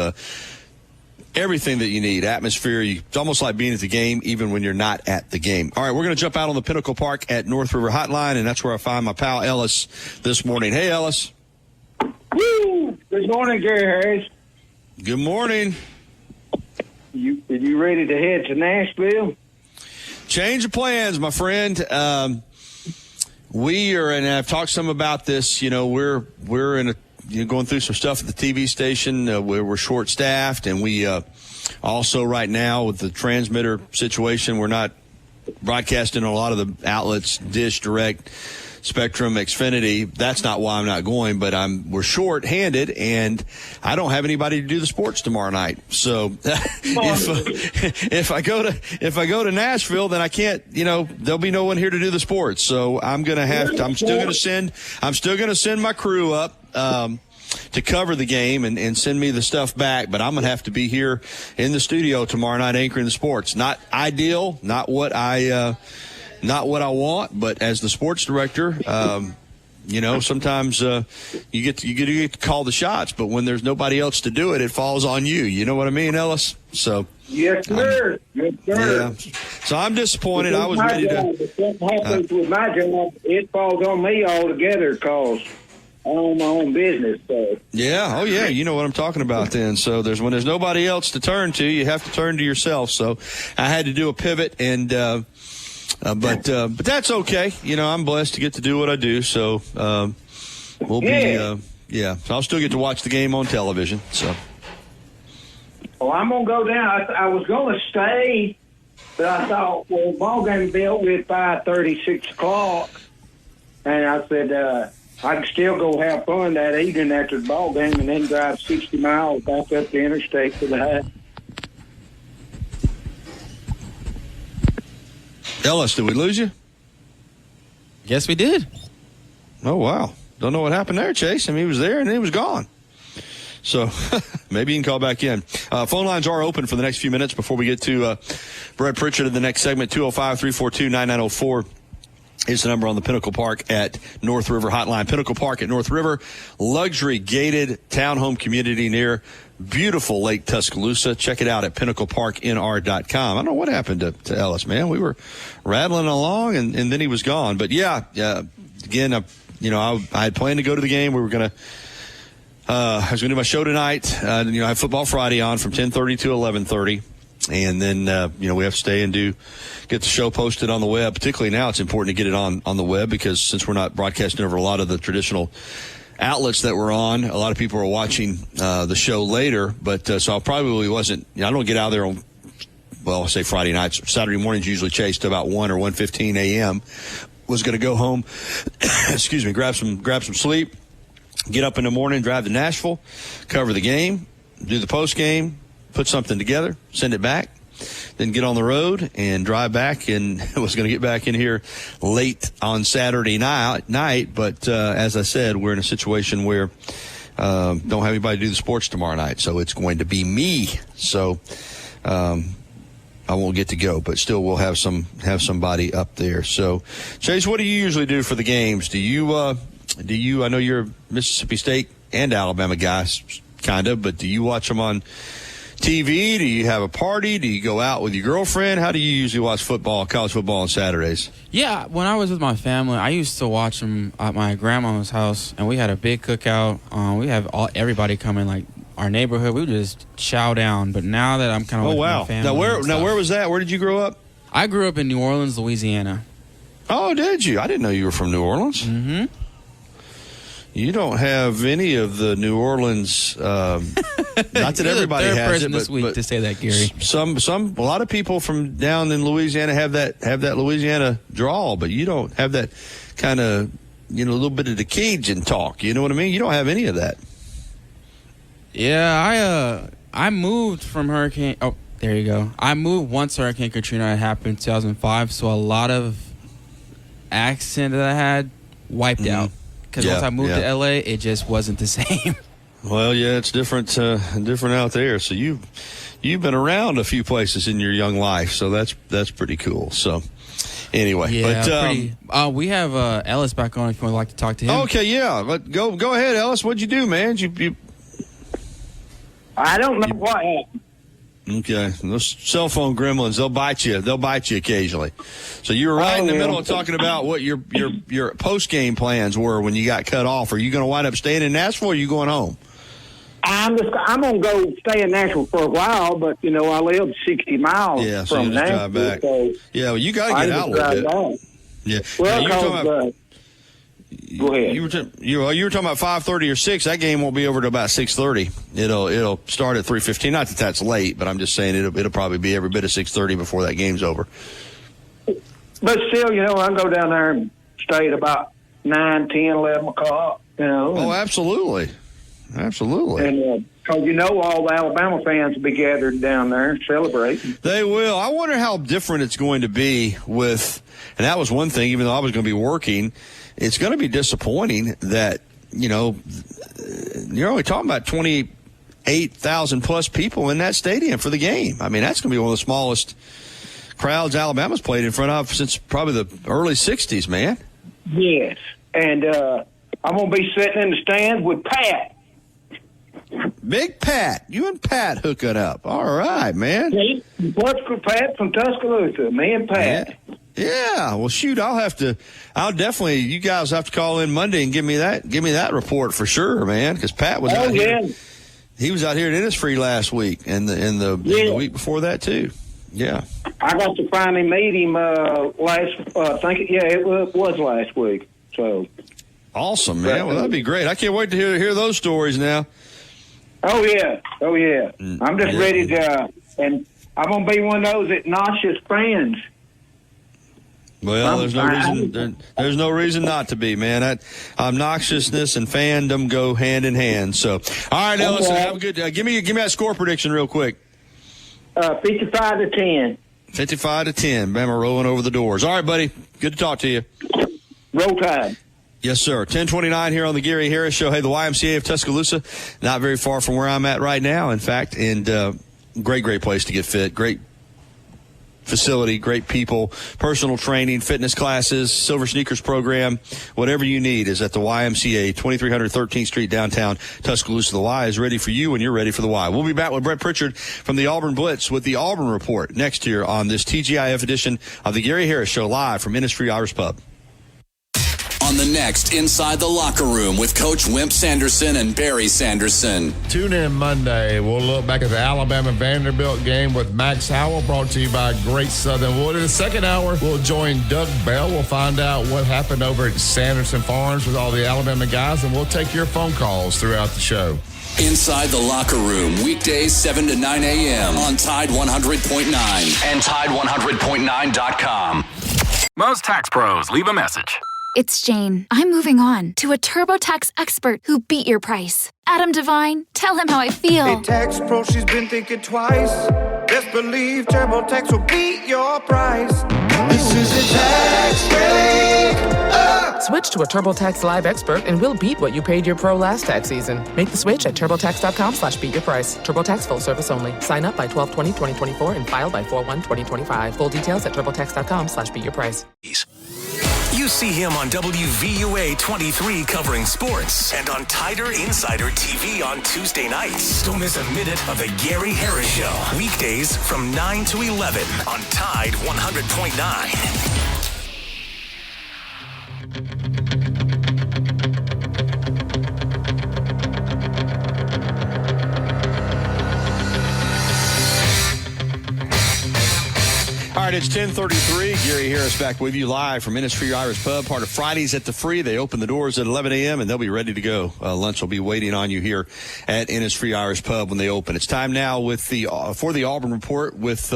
everything that you need. Atmosphere. It's almost like being at the game, even when you're not at the game. All right, we're going to jump out on the Pinnacle Park at North River Hotline, and that's where I find my pal Ellis this morning. Hey, Ellis. Woo! Good morning, Gary Harris. Good morning. Are you ready to head to Nashville? Change of plans, my friend. We are, and I've talked some about this. You know, we're in a. Going through some stuff at the TV station where we're short-staffed, and we also right now with the transmitter situation, we're not broadcasting on a lot of the outlets, Dish, Direct, Spectrum, Xfinity. That's not why I'm not going, but we're short-handed, and I don't have anybody to do the sports tomorrow night. So if I go to Nashville, then I can't. There'll be no one here to do the sports. So I'm still going to send my crew up to cover the game and send me the stuff back, but I'm going to have to be here in the studio tomorrow night anchoring the sports. Not ideal, not what I want, but as the sports director, sometimes you get to call the shots, but when there's nobody else to do it, it falls on you. You know what I mean, Ellis? So yes, sir. Yes, sir. Yeah. So I'm disappointed. I was ready to. What happens with my job, it falls on me altogether because I own my own business. So. Yeah. Oh, yeah. You know what I'm talking about then. So when there's nobody else to turn to, you have to turn to yourself. So I had to do a pivot, and but that's okay. I'm blessed to get to do what I do. So we'll be So I'll still get to watch the game on television. So. Well, I'm gonna go down. I was gonna stay, but I thought, well, ball game built at 5:30, 6 o'clock, and I said I can still go have fun that evening after the ball game, and then drive 60 miles back up the interstate for the half. Ellis, did we lose you? Yes, we did. Oh, wow. Don't know what happened there, Chase. I mean, he was there and he was gone. So maybe you can call back in. Phone lines are open for the next few minutes before we get to Brett Pritchard in the next segment. 205-342-9904 is the number on the Pinnacle Park at North River hotline. Pinnacle Park at North River, luxury gated townhome community near beautiful Lake Tuscaloosa. Check it out at pinnacleparknr.com. I don't know what happened to Ellis, man. We were rattling along and then he was gone. But again, I had planned to go to the game. I was going to do my show tonight. I have Football Friday on from 10:30 to 11:30. And then, we have to stay and get the show posted on the web. Particularly now, it's important to get it on the web because since we're not broadcasting over a lot of the traditional outlets that we're on, a lot of people are watching the show later. But so I probably wasn't. I don't get out there on, I'll say Friday nights. Saturday mornings usually chase to about 1 or 1:15 a.m. Was going to go home, excuse me, grab some sleep, get up in the morning, drive to Nashville, cover the game, do the post game, put something together, send it back, then get on the road and drive back. And was going to get back in here late on Saturday night. But as I said, we're in a situation where don't have anybody to do the sports tomorrow night, so it's going to be me. So I won't get to go, but still we'll have somebody up there. So, Chase, what do you usually do for the games? Do you? I know you're a Mississippi State and Alabama guy, kind of, but do you watch them on TV? Do you have a party? Do you go out with your girlfriend? How do you usually watch college football on Saturdays? Yeah, when I was with my family, I used to watch them at my grandma's house, and we had a big cookout. We have everybody coming, like our neighborhood. We would just chow down. But now that I'm kind of with my family. Now where was that? Where did you grow up? I grew up in New Orleans, Louisiana. Oh, did you? I didn't know you were from New Orleans. Mm-hmm. You don't have any of the New Orleans. Not that everybody has it, but this week to say that, Gary. A lot of people from down in Louisiana have that Louisiana drawl, but you don't have that kind of a little bit of the Cajun talk. You know what I mean? You don't have any of that. Yeah, I moved from Hurricane. Oh, there you go. I moved once Hurricane Katrina happened in 2005, so a lot of accent that I had wiped out. Because once I moved to L.A., it just wasn't the same. Well, yeah, it's different out there. So you've been around a few places in your young life, so that's pretty cool. So anyway, we have Ellis back on if you would like to talk to him. Okay, yeah, but go ahead, Ellis. What'd you do, man? I don't know what happened. Okay, those cell phone gremlins, they'll bite you. They'll bite you occasionally. So you were right in the middle of talking about what your post-game plans were when you got cut off. Are you going to wind up staying in Nashville or are you going home? I'm going to go stay in Nashville for a while, but, I live 60 miles from Nashville. Drive back. So well, you got to get out a little bit. Yeah. Well, go ahead. You were talking about 5:30 or 6. That game won't be over to about 6:30. It'll start at 3:15. Not that that's late, but I'm just saying it'll probably be every bit of 6:30 before that game's over. But still, I go down there and stay at about 9, 10, 11 o'clock. Oh, absolutely. And because all the Alabama fans will be gathered down there celebrating. They will. I wonder how different it's going to be with. And that was one thing. Even though I was going to be working. It's going to be disappointing that, you're only talking about 28,000 plus people in that stadium for the game. I mean, that's going to be one of the smallest crowds Alabama's played in front of since probably the early 60s, man. Yes. And I'm going to be sitting in the stands with Pat. Big Pat. You and Pat hooking up. All right, man. Pat from Tuscaloosa. Me and Pat. Yeah, well, shoot, I'll definitely, you guys have to call in Monday and give me that report for sure, man, because Pat was out here. He was out here at Innisfree last week and the week before that too. Yeah. I got to finally meet him it was last week. So. Awesome, man. Well, that'd be great. I can't wait to hear those stories now. Oh yeah. I'm just ready to, and I'm going to be one of those obnoxious fans. Well, there's no reason not to be, man. That obnoxiousness and fandom go hand in hand. So, all right, now listen, have a good. Give me that score prediction real quick. 55-10. 55-10. Bama rolling over the doors. All right, buddy. Good to talk to you. Roll Tide. Yes, sir. 10:29 here on the Gary Harris Show. Hey, the YMCA of Tuscaloosa, not very far from where I'm at right now, in fact, and great place to get fit. Great facility, great people, personal training, fitness classes, Silver Sneakers program, whatever you need is at the YMCA, 2300 13th Street, downtown Tuscaloosa. The Y is ready for you when you're ready for the Y. We'll be back with Brett Pritchard from the Auburn Blitz with the Auburn Report next here on this TGIF edition of the Gary Harris Show, live from Innisfree Irish Pub. on the next Inside the Locker Room with Coach Wimp Sanderson and Barry Sanderson. Tune in Monday. We'll look back at the Alabama-Vanderbilt game with Max Howell, brought to you by Great Southern Wood. In the second hour, we'll join Doug Bell. We'll find out what happened over at Sanderson Farms with all the Alabama guys, and we'll take your phone calls throughout the show. Inside the Locker Room, weekdays 7 to 9 a.m. on Tide 100.9 and Tide100.9.com. Most tax pros leave a message. It's Jane. I'm moving on to a TurboTax expert who beat your price. Adam Devine, tell him how I feel. Hey, tax pro, she's been thinking twice. Best believe TurboTax will beat your price. This is a tax break. Switch to a TurboTax Live expert and we'll beat what you paid your pro last tax season. Make the switch at TurboTax.com/beatyourprice. TurboTax full service only. Sign up by 12/20/2024 and file by 4/1/2025. Full details at TurboTax.com/beatyourprice. You see him on WVUA 23 covering sports and on Tider Insider TV on Tuesday nights. Don't miss a minute of the Gary Harris Show. Weekdays from 9 to 11 on Tide 100.9. All right, it's 10:33. Gary Harris back with you live from Innisfree Irish Pub, part of Fridays at the Free. They open the doors at 11 a.m. and they'll be ready to go. Lunch will be waiting on you here at Innisfree Irish Pub when they open. It's time now with for the Auburn Report with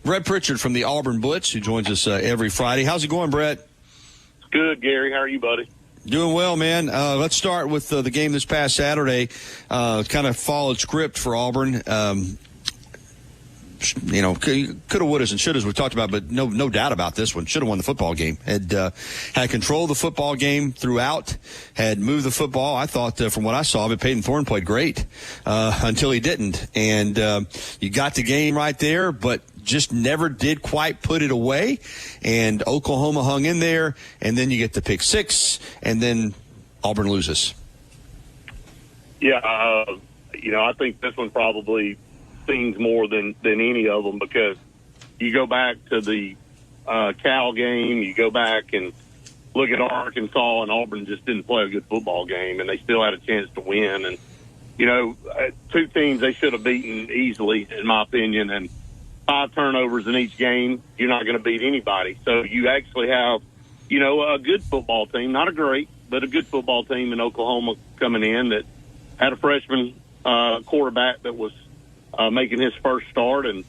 Brett Pritchard from the Auburn Blitz, who joins us every Friday. How's it going, Brett? It's good, Gary. How are you, buddy? Doing well, man. Let's start with the game this past Saturday. Kind of followed script for Auburn. You know, coulda, wouldas, and shouldas we talked about, but no doubt about this one. Should have won the football game. Had control of the football game throughout. Had moved the football. I thought from what I saw, but Peyton Thorne played great until he didn't. And you got the game right there, but just never did quite put it away. And Oklahoma hung in there, and then you get the pick six, and then Auburn loses. Yeah, you know, I think this one probably stings more than any of them, because you go back to the Cal game, you go back and look at Arkansas, and Auburn just didn't play a good football game, and they still had a chance to win. And, you know, two teams they should have beaten easily, in my opinion, and 5 turnovers in each game, you're not going to beat anybody. So you actually have, you know, a good football team, not a great, but a good football team in Oklahoma coming in that had a freshman quarterback that was making his first start. And,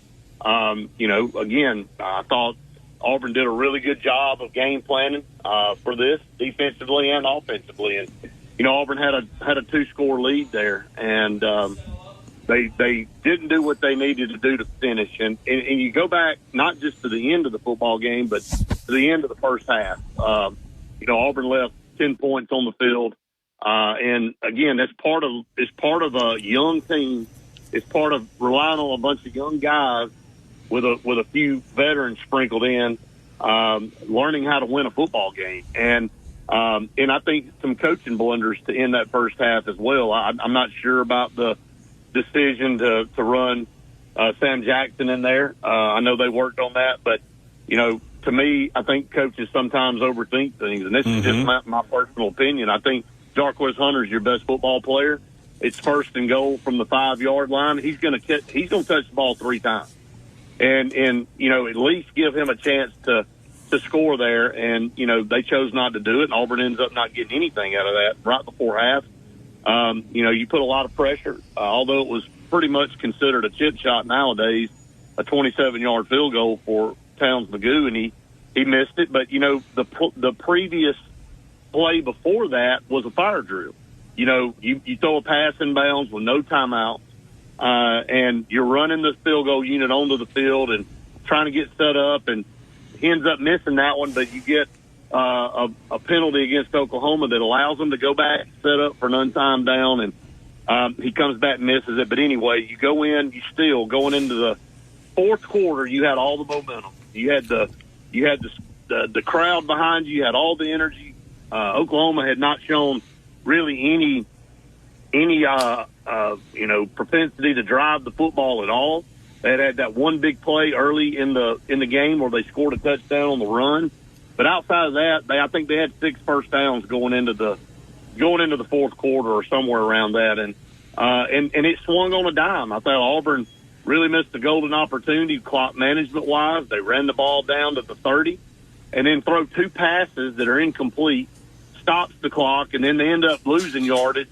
you know, again, I thought Auburn did a really good job of game planning for this, defensively and offensively. And, you know, Auburn had a 2-score lead there, and they didn't do what they needed to do to finish. And you go back not just to the end of the football game, but to the end of the first half. You know, Auburn left 10 points on the field. And again, it's part of a young team. It's part of relying on a bunch of young guys with a few veterans sprinkled in, learning how to win a football game. And I think some coaching blunders to end that first half as well. I'm not sure about the decision to run Sam Jackson in there. I know they worked on that, but, you know, to me, I think coaches sometimes overthink things, and this is just my personal opinion. I think Jarquez Hunter's your best football player. It's 1st and goal from the 5-yard line. He's going to touch the ball 3 times, and you know, at least give him a chance to score there. And you know, they chose not to do it, and Auburn ends up not getting anything out of that right before half. You know, you put a lot of pressure, although it was pretty much considered a chip shot nowadays, a 27-yard field goal for Towns Magoo, and he missed it. But you know, the previous play before that was a fire drill. You know, you throw a pass in bounds with no timeout, and you're running the field goal unit onto the field and trying to get set up, and he ends up missing that one, but you get a penalty against Oklahoma that allows them to go back, set up for an untimed down, and he comes back and misses it. But anyway, you go in, you still going into the 4th quarter, you had all the momentum. You had the crowd behind you. You had all the energy. Oklahoma had not shown really any you know, propensity to drive the football at all. They had that one big play early in the game where they scored a touchdown on the run. But outside of that, I think they had 6 first downs going into the fourth quarter or somewhere around that, and it swung on a dime. I thought Auburn really missed the golden opportunity clock management wise. They ran the ball down to the 30, and then throw 2 passes that are incomplete, stops the clock, and then they end up losing yardage,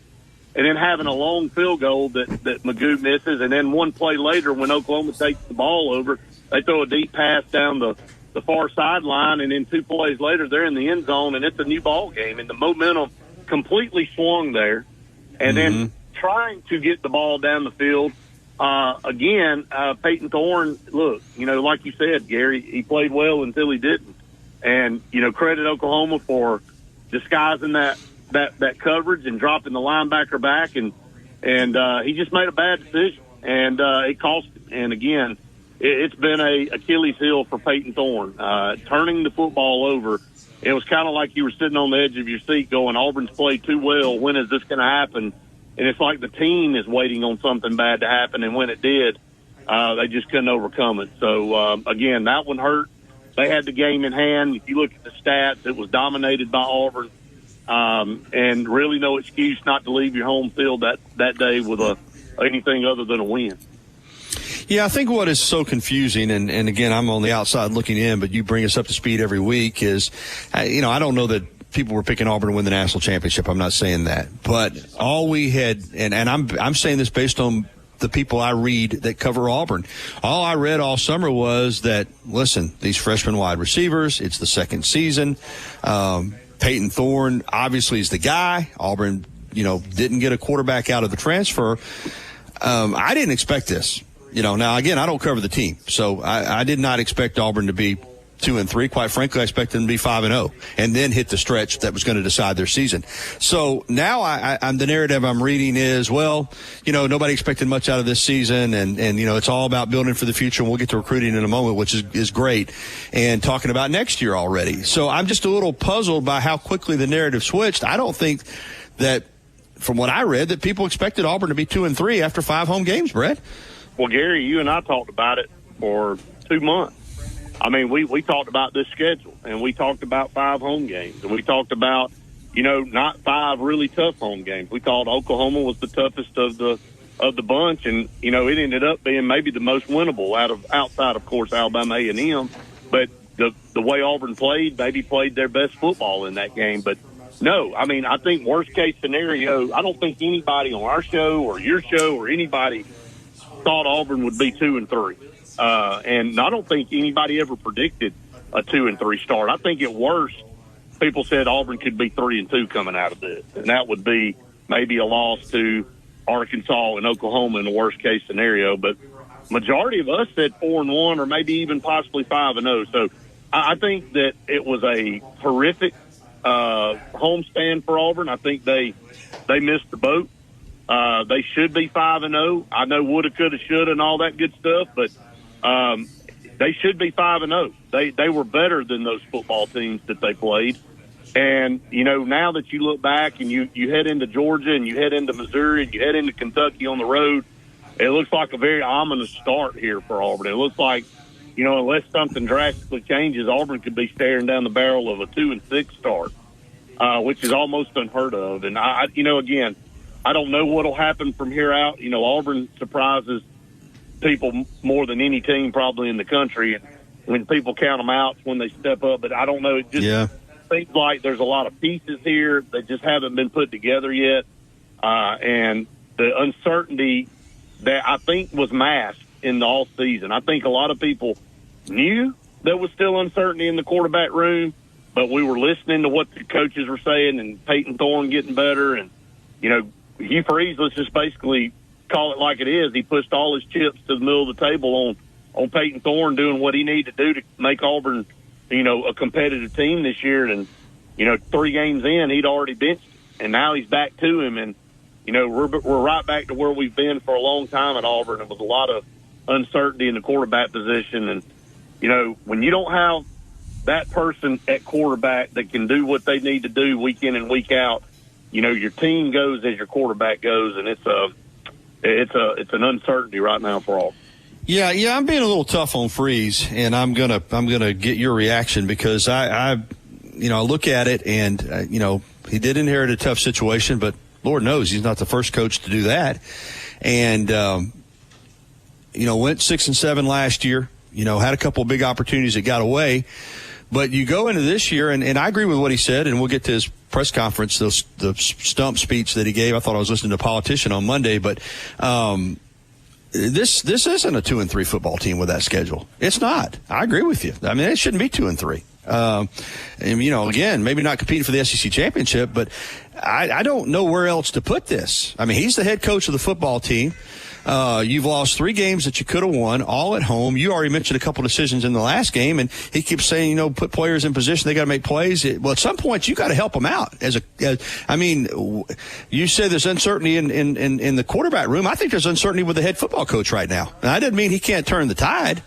and then having a long field goal that Magoo misses, and then one play later when Oklahoma takes the ball over, they throw a deep pass down the far sideline, and then 2 plays later they're in the end zone, and it's a new ball game, and the momentum completely swung there. And then trying to get the ball down the field, again, Peyton Thorne, look, like you said, Gary, he played well until he didn't. And, credit Oklahoma for disguising that coverage and dropping the linebacker back, and he just made a bad decision, and it cost him. And again, it's been a Achilles heel for Peyton Thorne, turning the football over. It was kind of like you were sitting on the edge of your seat going, Auburn's played too well. When is this going to happen? And it's like the team is waiting on something bad to happen, and when it did, they just couldn't overcome it. So, again, that one hurt. They had the game in hand. If you look at the stats, it was dominated by Auburn, and really no excuse not to leave your home field that day with anything other than a win. Yeah, I think what is so confusing, and again, I'm on the outside looking in, but you bring us up to speed every week, is, I don't know that people were picking Auburn to win the national championship. I'm not saying that. But all we had, and I'm saying this based on the people I read that cover Auburn. All I read all summer was that, listen, these freshman wide receivers, it's the second season. Peyton Thorne obviously is the guy. Auburn, didn't get a quarterback out of the transfer. I didn't expect this. Now, again, I don't cover the team, so I did not expect Auburn to be 2-3. Quite frankly, I expected them to be 5-0 and then hit the stretch that was going to decide their season. So now I'm the narrative I'm reading is, nobody expected much out of this season, and it's all about building for the future, and we'll get to recruiting in a moment, which is great, and talking about next year already. So I'm just a little puzzled by how quickly the narrative switched. I don't think that, from what I read, that people expected Auburn to be 2-3 after 5 home games, Brett. Well, Gary, you and I talked about it for 2 months. I mean, we talked about this schedule, and we talked about 5 home games, and we talked about, not 5 really tough home games. We thought Oklahoma was the toughest of the bunch, and it ended up being maybe the most winnable outside, of course, Alabama A&M. But the way Auburn played, maybe played their best football in that game. But no, I mean, I think worst case scenario, I don't think anybody on our show or your show or anybody thought Auburn would be 2-3. And I don't think anybody ever predicted a 2-3 start. I think at worst, people said Auburn could be 3-2 coming out of this, and that would be maybe a loss to Arkansas and Oklahoma in the worst case scenario. But majority of us said 4-1 or maybe even possibly 5-0. So I think that it was a horrific homestand for Auburn. I think they missed the boat. They should be 5-0. I know woulda, coulda, shoulda, and all that good stuff, but they should be 5-0. They were better than those football teams that they played. And, now that you look back and you head into Georgia and you head into Missouri and you head into Kentucky on the road, it looks like a very ominous start here for Auburn. It looks like, unless something drastically changes, Auburn could be staring down the barrel of a 2-6 start, which is almost unheard of. And, again, I don't know what will happen from here out. Auburn surprises people more than any team probably in the country. And when people count them out, it's when they step up. But I don't know. It just seems like there's a lot of pieces here that just haven't been put together yet. And the uncertainty that I think was masked in the off season. I think a lot of people knew there was still uncertainty in the quarterback room, but we were listening to what the coaches were saying and Peyton Thorne getting better. And, Hugh Freeze, let's just basically call it like it is. He pushed all his chips to the middle of the table on Peyton Thorne doing what he needed to do to make Auburn, a competitive team this year. And, 3 games in, he'd already benched him, and now he's back to him. And, we're right back to where we've been for a long time at Auburn. It was a lot of uncertainty in the quarterback position. And, when you don't have that person at quarterback that can do what they need to do week in and week out, your team goes as your quarterback goes, and it's an uncertainty right now for all. Yeah, I'm being a little tough on Freeze, and I'm gonna get your reaction because I I look at it and, he did inherit a tough situation, but Lord knows he's not the first coach to do that. And, went 6-7 last year, had a couple of big opportunities that got away. But you go into this year, and I agree with what he said, and we'll get to his press conference, the stump speech that he gave. I thought I was listening to a politician on Monday, but this isn't a 2-3 football team with that schedule. It's not. I agree with you. I mean, it shouldn't be 2-3. Again, maybe not competing for the SEC championship, but I don't know where else to put this. I mean, he's the head coach of the football team. You've lost 3 games that you could have won, all at home. You already mentioned a couple decisions in the last game, and he keeps saying, put players in position. They got to make plays. Well, at some point, you got to help them out. You said there's uncertainty in the quarterback room. I think there's uncertainty with the head football coach right now. And that doesn't mean he can't turn the tide,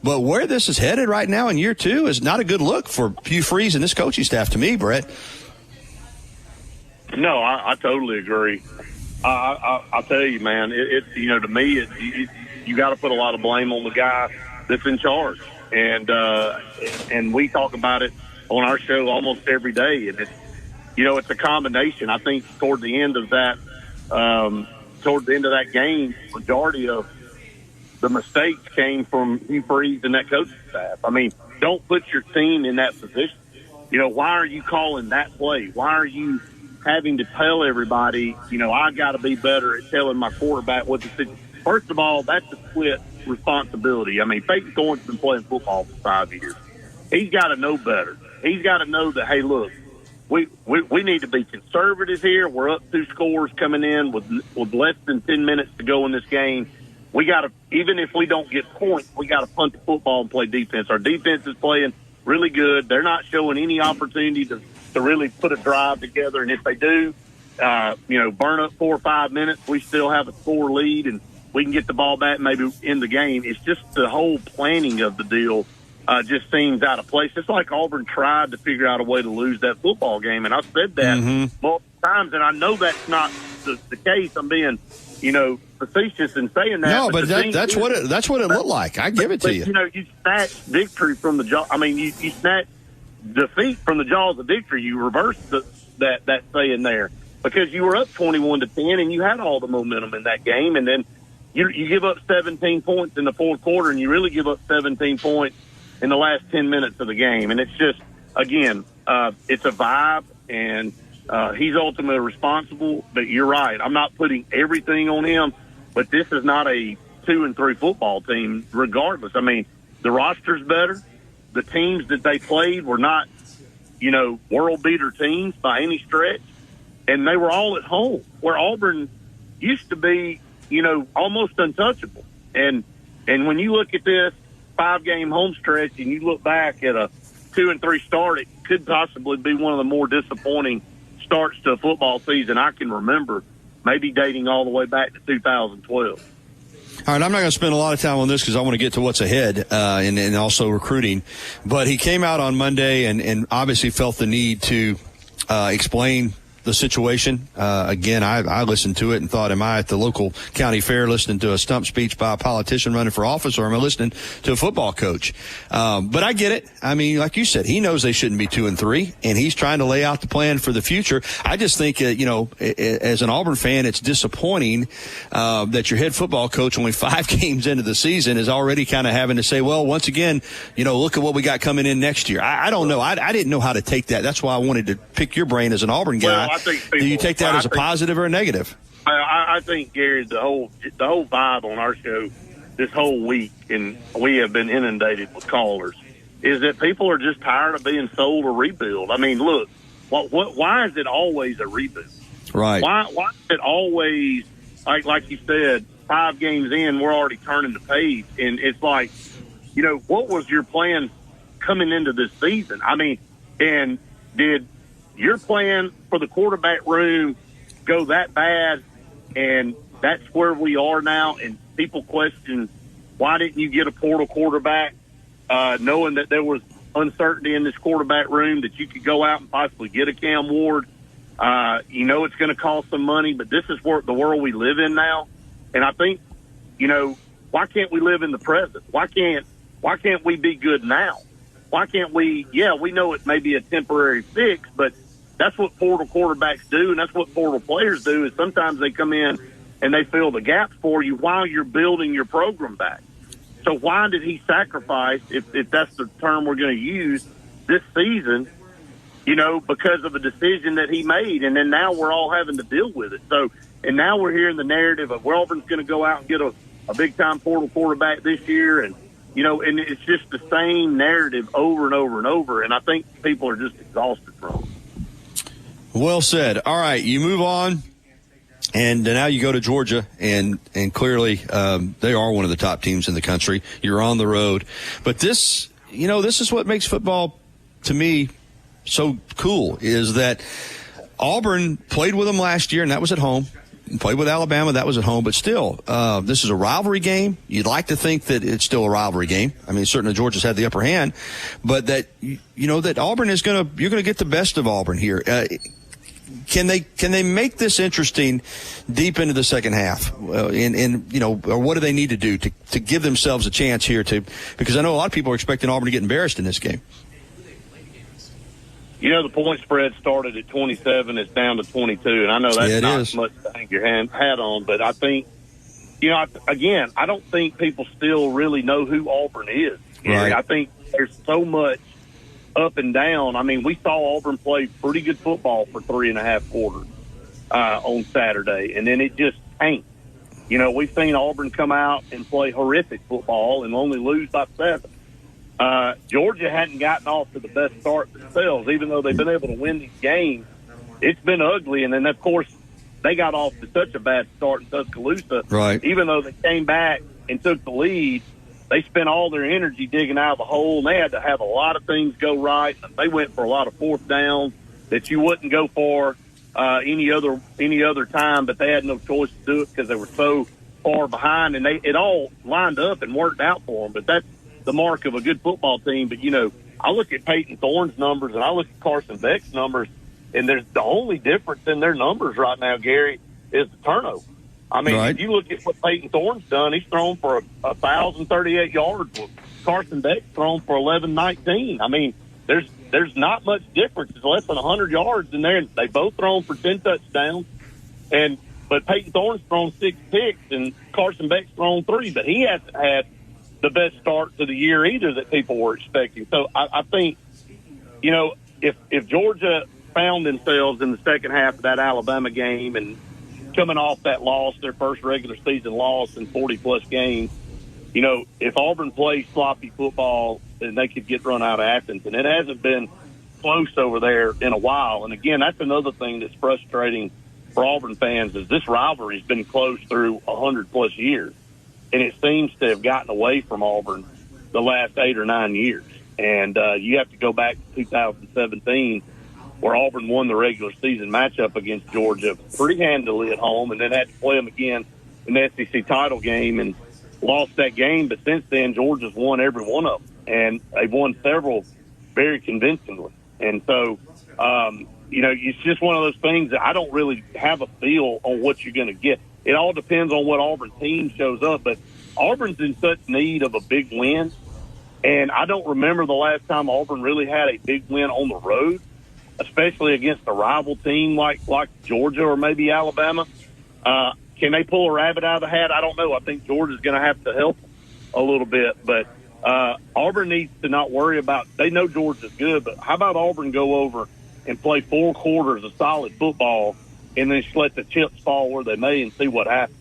but where this is headed right now in year 2 is not a good look for Hugh Freeze and this coaching staff to me, Brett. No, I totally agree. I'll tell you, man, to me, you got to put a lot of blame on the guy that's in charge. And we talk about it on our show almost every day. And it's a combination. I think toward the end of that game, majority of the mistakes came from Hugh Freeze and that coaching staff. I mean, don't put your team in that position. Why are you calling that play? Why are you having to tell everybody, I got to be better at telling my quarterback what to do? First of all, that's a split responsibility. I mean, Peyton Thorne's been playing football for 5 years. He's got to know better. He's got to know that, hey, look, we need to be conservative here. We're up 2 scores coming in with less than 10 minutes to go in this game. We got to, even if we don't get points, we got to punt the football and play defense. Our defense is playing really good. They're not showing any opportunity to really put a drive together. And if they do, burn up 4 or 5 minutes, we still have a score lead and we can get the ball back maybe in the game. It's just the whole planning of the deal just seems out of place. It's like Auburn tried to figure out a way to lose that football game. And I've said that multiple times, and I know that's not the case. I'm being, facetious in saying that. No, but that's what it looked like. I give it to you. You snatch victory from the jaw. I mean, you snatch defeat from the jaws of victory. You reverse that saying there because you were up 21-10 and you had all the momentum in that game, and then you give up 17 points in the fourth quarter, and you really give up 17 points in the last 10 minutes of the game. And it's just, again, it's a vibe, and he's ultimately responsible. But you're right. I'm not putting everything on him, but this is not a 2-3 football team regardless. I mean, the roster's better. The teams that they played were not, world beater teams by any stretch. And they were all at home, where Auburn used to be, almost untouchable. And when you look at this 5-game home stretch and you look back at a 2-3 start, it could possibly be one of the more disappointing starts to a football season I can remember, maybe dating all the way back to 2012. All right, I'm not going to spend a lot of time on this because I want to get to what's ahead and also recruiting. But he came out on Monday and obviously felt the need to explain the situation. Again, I listened to it and thought, am I at the local county fair listening to a stump speech by a politician running for office, or am I listening to a football coach? But I get it. I mean, like you said, he knows they shouldn't be 2-3, and he's trying to lay out the plan for the future. I just think, as an Auburn fan, it's disappointing that your head football coach, only 5 games into the season, is already kind of having to say, well, once again, look at what we got coming in next year. I don't know. I didn't know how to take that. That's why I wanted to pick your brain as an Auburn guy. Well, do you take that as a positive or a negative? I think, Gary, the whole vibe on our show this whole week, and we have been inundated with callers, is that people are just tired of being sold a rebuild. I mean, look, why is it always a rebuild? Right. Why is it always, like you said, 5 games in, we're already turning the page? And it's like, what was your plan coming into this season? I mean, and did your plan for the quarterback room go that bad, and that's where we are now? And people question, why didn't you get a portal quarterback, knowing that there was uncertainty in this quarterback room, that you could go out and possibly get a Cam Ward? It's going to cost some money, but this is the world we live in now. And I think, why can't we live in the present? Why can't we be good now? why can't we? Yeah, we know it may be a temporary fix, but that's what portal quarterbacks do, and that's what portal players do. Is sometimes they come in and they fill the gaps for you while you're building your program back. So why did he sacrifice, if that's the term we're going to use, this season? Because of a decision that he made, and then now we're all having to deal with it. So, and now we're hearing the narrative of Auburn's going to go out and get a big-time portal quarterback this year, and and it's just the same narrative over and over and over, and I think people are just exhausted from it. Well said. All right, you move on, and now you go to Georgia, and clearly they are one of the top teams in the country. You're on the road. But this is what makes football, to me, so cool, is that Auburn played with them last year, and that was at home. Played with Alabama, that was at home. But still, this is a rivalry game. You'd like to think that it's still a rivalry game. I mean, certainly Georgia's had the upper hand, but that that Auburn is you're going to get the best of Auburn here. Can they make this interesting deep into the second half? Or what do they need to do to give themselves a chance here because I know a lot of people are expecting Auburn to get embarrassed in this game. The point spread started at 27. It's down to 22. And I know that's not much to hang your hat on. But I think, again, I don't think people still really know who Auburn is. Right. I think there's so much up and down. I mean, we saw Auburn play pretty good football for 3.5 quarters on Saturday. And then it just tanked. We've seen Auburn come out and play horrific football and only lose by 7. Georgia hadn't gotten off to the best start themselves, even though they've been able to win these games. It's been ugly, and then, of course, they got off to such a bad start in Tuscaloosa. Right. Even though they came back and took the lead, they spent all their energy digging out of the hole, and they had to have a lot of things go right. They went for a lot of fourth downs that you wouldn't go for any other time, but they had no choice to do it because they were so far behind, and it all lined up and worked out for them. But that's the mark of a good football team. But, I look at Peyton Thorne's numbers and I look at Carson Beck's numbers, and there's the only difference in their numbers right now, Gary, is the turnover. I mean, If you look at what Peyton Thorne's done, he's thrown for 1,038 yards. Carson Beck's thrown for 1,119. I mean, there's not much difference. It's less than 100 yards in there. They both thrown for 10 touchdowns. But Peyton Thorne's thrown 6 picks, and Carson Beck's thrown 3. But he hasn't had the best start to the year either that people were expecting. So I think, if Georgia found themselves in the second half of that Alabama game and coming off that loss, their first regular season loss in 40-plus games, if Auburn plays sloppy football, then they could get run out of Athens. And it hasn't been close over there in a while. And, again, that's another thing that's frustrating for Auburn fans is this rivalry has been close through 100-plus years. And it seems to have gotten away from Auburn the last 8 or 9 years. And you have to go back to 2017 where Auburn won the regular season matchup against Georgia pretty handily at home and then had to play them again in the SEC title game and lost that game. But since then, Georgia's won every one of them. And they've won several very convincingly. And so, it's just one of those things that I don't really have a feel on what you're going to get. It all depends on what Auburn team shows up, but Auburn's in such need of a big win, and I don't remember the last time Auburn really had a big win on the road, especially against a rival team like Georgia or maybe Alabama. Can they pull a rabbit out of the hat? I don't know. I think Georgia's going to have to help a little bit, but Auburn needs to not worry about – they know Georgia's good, but how about Auburn go over and play 4 quarters of solid football and then just let the chips fall where they may and see what happens?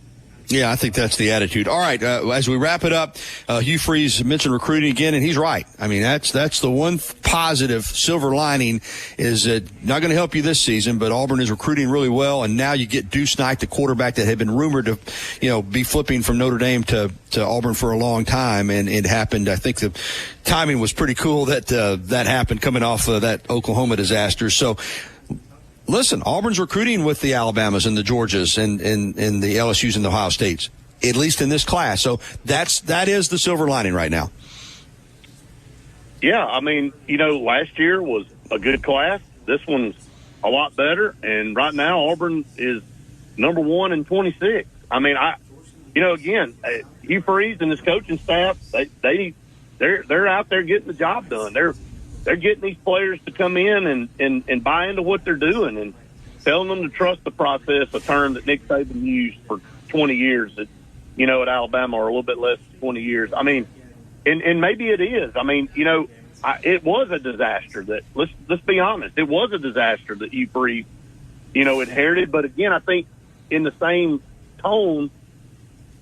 Yeah, I think that's the attitude. All right, as we wrap it up, Hugh Freeze mentioned recruiting again, and he's right. I mean, that's the one positive silver lining is not going to help you this season, but Auburn is recruiting really well, and now you get Deuce Knight, the quarterback that had been rumored to, be flipping from Notre Dame to Auburn for a long time, and it happened. I think the timing was pretty cool that that happened coming off of that Oklahoma disaster. So, listen, Auburn's recruiting with the Alabamas and the Georgias and the LSUs and the Ohio States, at least in this class. So that is the silver lining right now. Yeah, I mean, last year was a good class. This one's a lot better. And right now Auburn is number 1 in 26. I mean, again, Hugh Freeze and his coaching staff, they they're out there getting the job done. They're getting these players to come in and buy into what they're doing and telling them to trust the process, a term that Nick Saban used for 20 years at Alabama, or a little bit less than 20 years. I mean, and maybe it is. I mean, it was a disaster that, let's be honest, it was a disaster that Hugh Freeze, inherited. But again, I think in the same tone,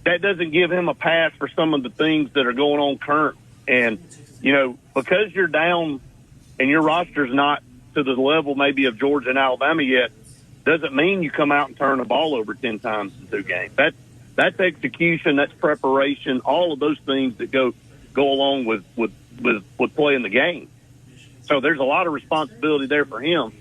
that doesn't give him a pass for some of the things that are going on current. And, because you're down and your roster's not to the level maybe of Georgia and Alabama yet, doesn't mean you come out and turn the ball over 10 times in 2 games. That's execution, that's preparation, all of those things that go along with playing the game. So there's a lot of responsibility there for him.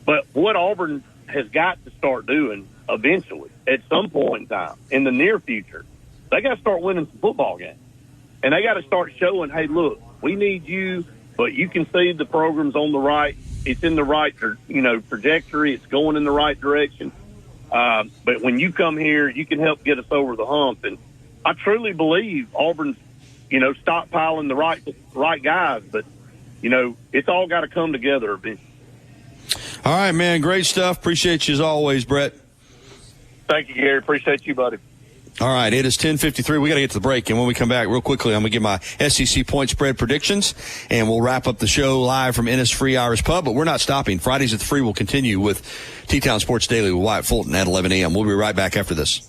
But what Auburn has got to start doing eventually, at some point in time, in the near future, they got to start winning some football games. And they got to start showing, hey, look, we need you, but you can see the program's on the right. It's in the right, trajectory. It's going in the right direction. But when you come here, you can help get us over the hump. And I truly believe Auburn's, stockpiling the right guys. But, it's all got to come together eventually. All right, man. Great stuff. Appreciate you as always, Brett. Thank you, Gary. Appreciate you, buddy. All right, it is 10:53. We got to get to the break, and when we come back, real quickly, I'm going to give my SEC point spread predictions, and we'll wrap up the show live from Innisfree Irish Pub. But we're not stopping. Fridays at the Free will continue with T-Town Sports Daily with Wyatt Fulton at 11 a.m. We'll be right back after this.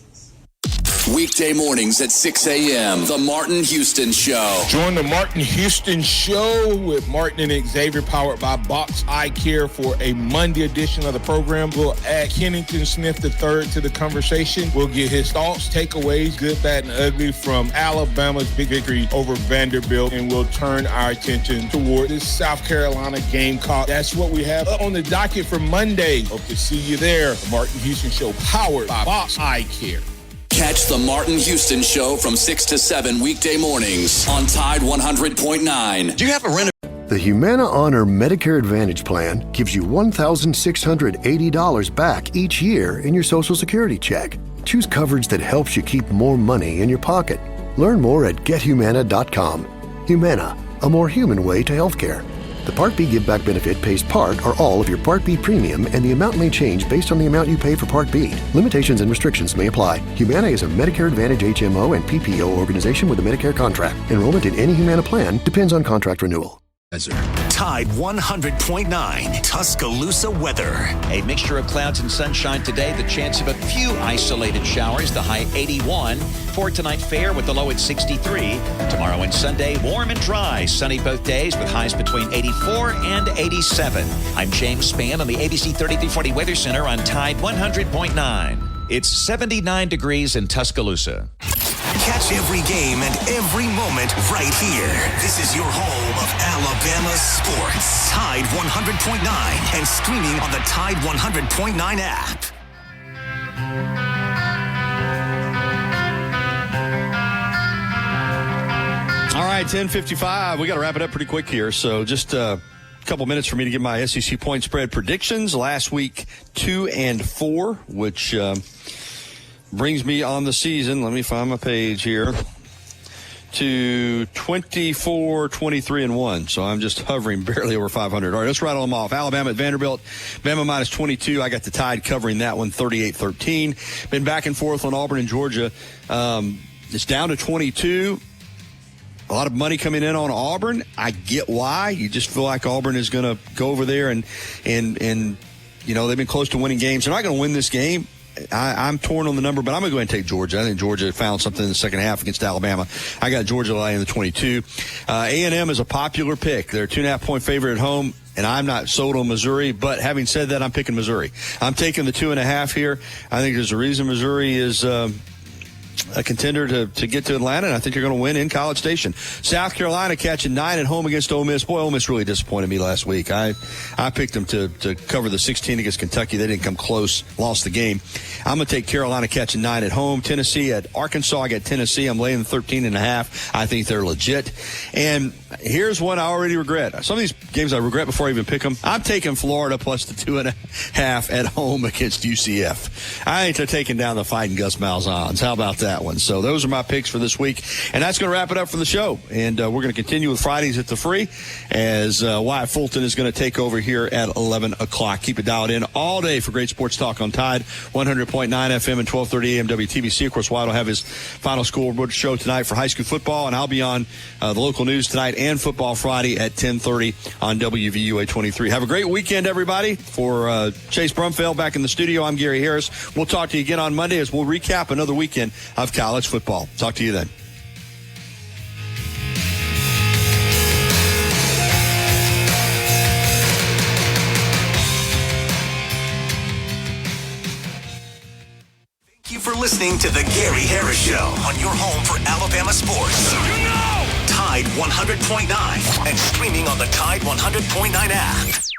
Weekday mornings at 6 a.m. The Martin Houston Show. Join the Martin Houston Show with Martin and Xavier, powered by Box Eye Care, for a Monday edition of the program. We'll add Kennington Smith III to the conversation. We'll get his thoughts, takeaways, good, bad, and ugly from Alabama's big victory over Vanderbilt, and we'll turn our attention toward the South Carolina Gamecock. That's what we have up on the docket for Monday. Hope to see you there. The Martin Houston Show, powered by Box Eye Care. Catch the Martin Houston Show from 6 to 7 weekday mornings on Tide 100.9. Do you have a rent? The Humana Honor Medicare Advantage Plan gives you $1,680 back each year in your Social Security check. Choose coverage that helps you keep more money in your pocket. Learn more at gethumana.com. Humana, a more human way to healthcare. The Part B Give Back benefit pays part or all of your Part B premium, and the amount may change based on the amount you pay for Part B. Limitations and restrictions may apply. Humana is a Medicare Advantage HMO and PPO organization with a Medicare contract. Enrollment in any Humana plan depends on contract renewal. Tide 100.9 Tuscaloosa weather. A mixture of clouds and sunshine today. The chance of a few isolated showers. The high 81. For tonight, fair with the low at 63. Tomorrow and Sunday, warm and dry. Sunny both days with highs between 84 and 87. I'm James Spann on the ABC 3340 Weather Center on Tide 100.9. It's 79 degrees in Tuscaloosa. Catch every game and every moment right here. This is your home of Alabama sports. Tide 100.9 and streaming on the Tide 100.9 app. All right, 10:55. We got to wrap it up pretty quick here. So just a couple minutes for me to give my SEC point spread predictions. Last week, 2-4, which brings me on the season. Let me find my page here. To 24, 23-1. So I'm just hovering barely over 500. All right, let's rattle them off. Alabama at Vanderbilt. Bama minus 22. I got the Tide covering that one, 38-13. Been back and forth on Auburn and Georgia. It's down to 22. A lot of money coming in on Auburn. I get why. You just feel like Auburn is going to go over there and they've been close to winning games. They're not going to win this game. I'm torn on the number, but I'm going to go ahead and take Georgia. I think Georgia found something in the second half against Alabama. I got Georgia laying the 22. A&M is a popular pick. They're a 2.5-point favorite at home, and I'm not sold on Missouri. But having said that, I'm picking Missouri. I'm taking the 2.5 here. I think there's a reason Missouri is a contender to get to Atlanta, and I think they're going to win in College Station. South Carolina catching 9 at home against Ole Miss. Boy, Ole Miss really disappointed me last week. I picked them to cover the 16 against Kentucky. They didn't come close, lost the game. I'm going to take Carolina catching 9 at home. Tennessee at Arkansas. I got Tennessee. I'm laying 13.5. I think they're legit. And here's one I already regret. Some of these games I regret before I even pick them. I'm taking Florida plus the 2.5 at home against UCF. I think they're taking down the Fighting Gus Malzahn's. How about that one. So those are my picks for this week. And that's going to wrap it up for the show. And we're going to continue with Fridays at the Free as Wyatt Fulton is going to take over here at 11 o'clock. Keep it dialed in all day for great sports talk on Tide 100.9 FM and 1230 AM WTBC. Of course, Wyatt will have his final scoreboard show tonight for high school football, and I'll be on the local news tonight and Football Friday at 10:30 on WVUA 23. Have a great weekend, everybody. For Chase Brumfeld back in the studio, I'm Gary Harris. We'll talk to you again on Monday as we'll recap another weekend of college football. Talk to you then. Thank you for listening to The Gary Harris Show on your home for Alabama sports. Tide 100.9 and streaming on the Tide 100.9 app.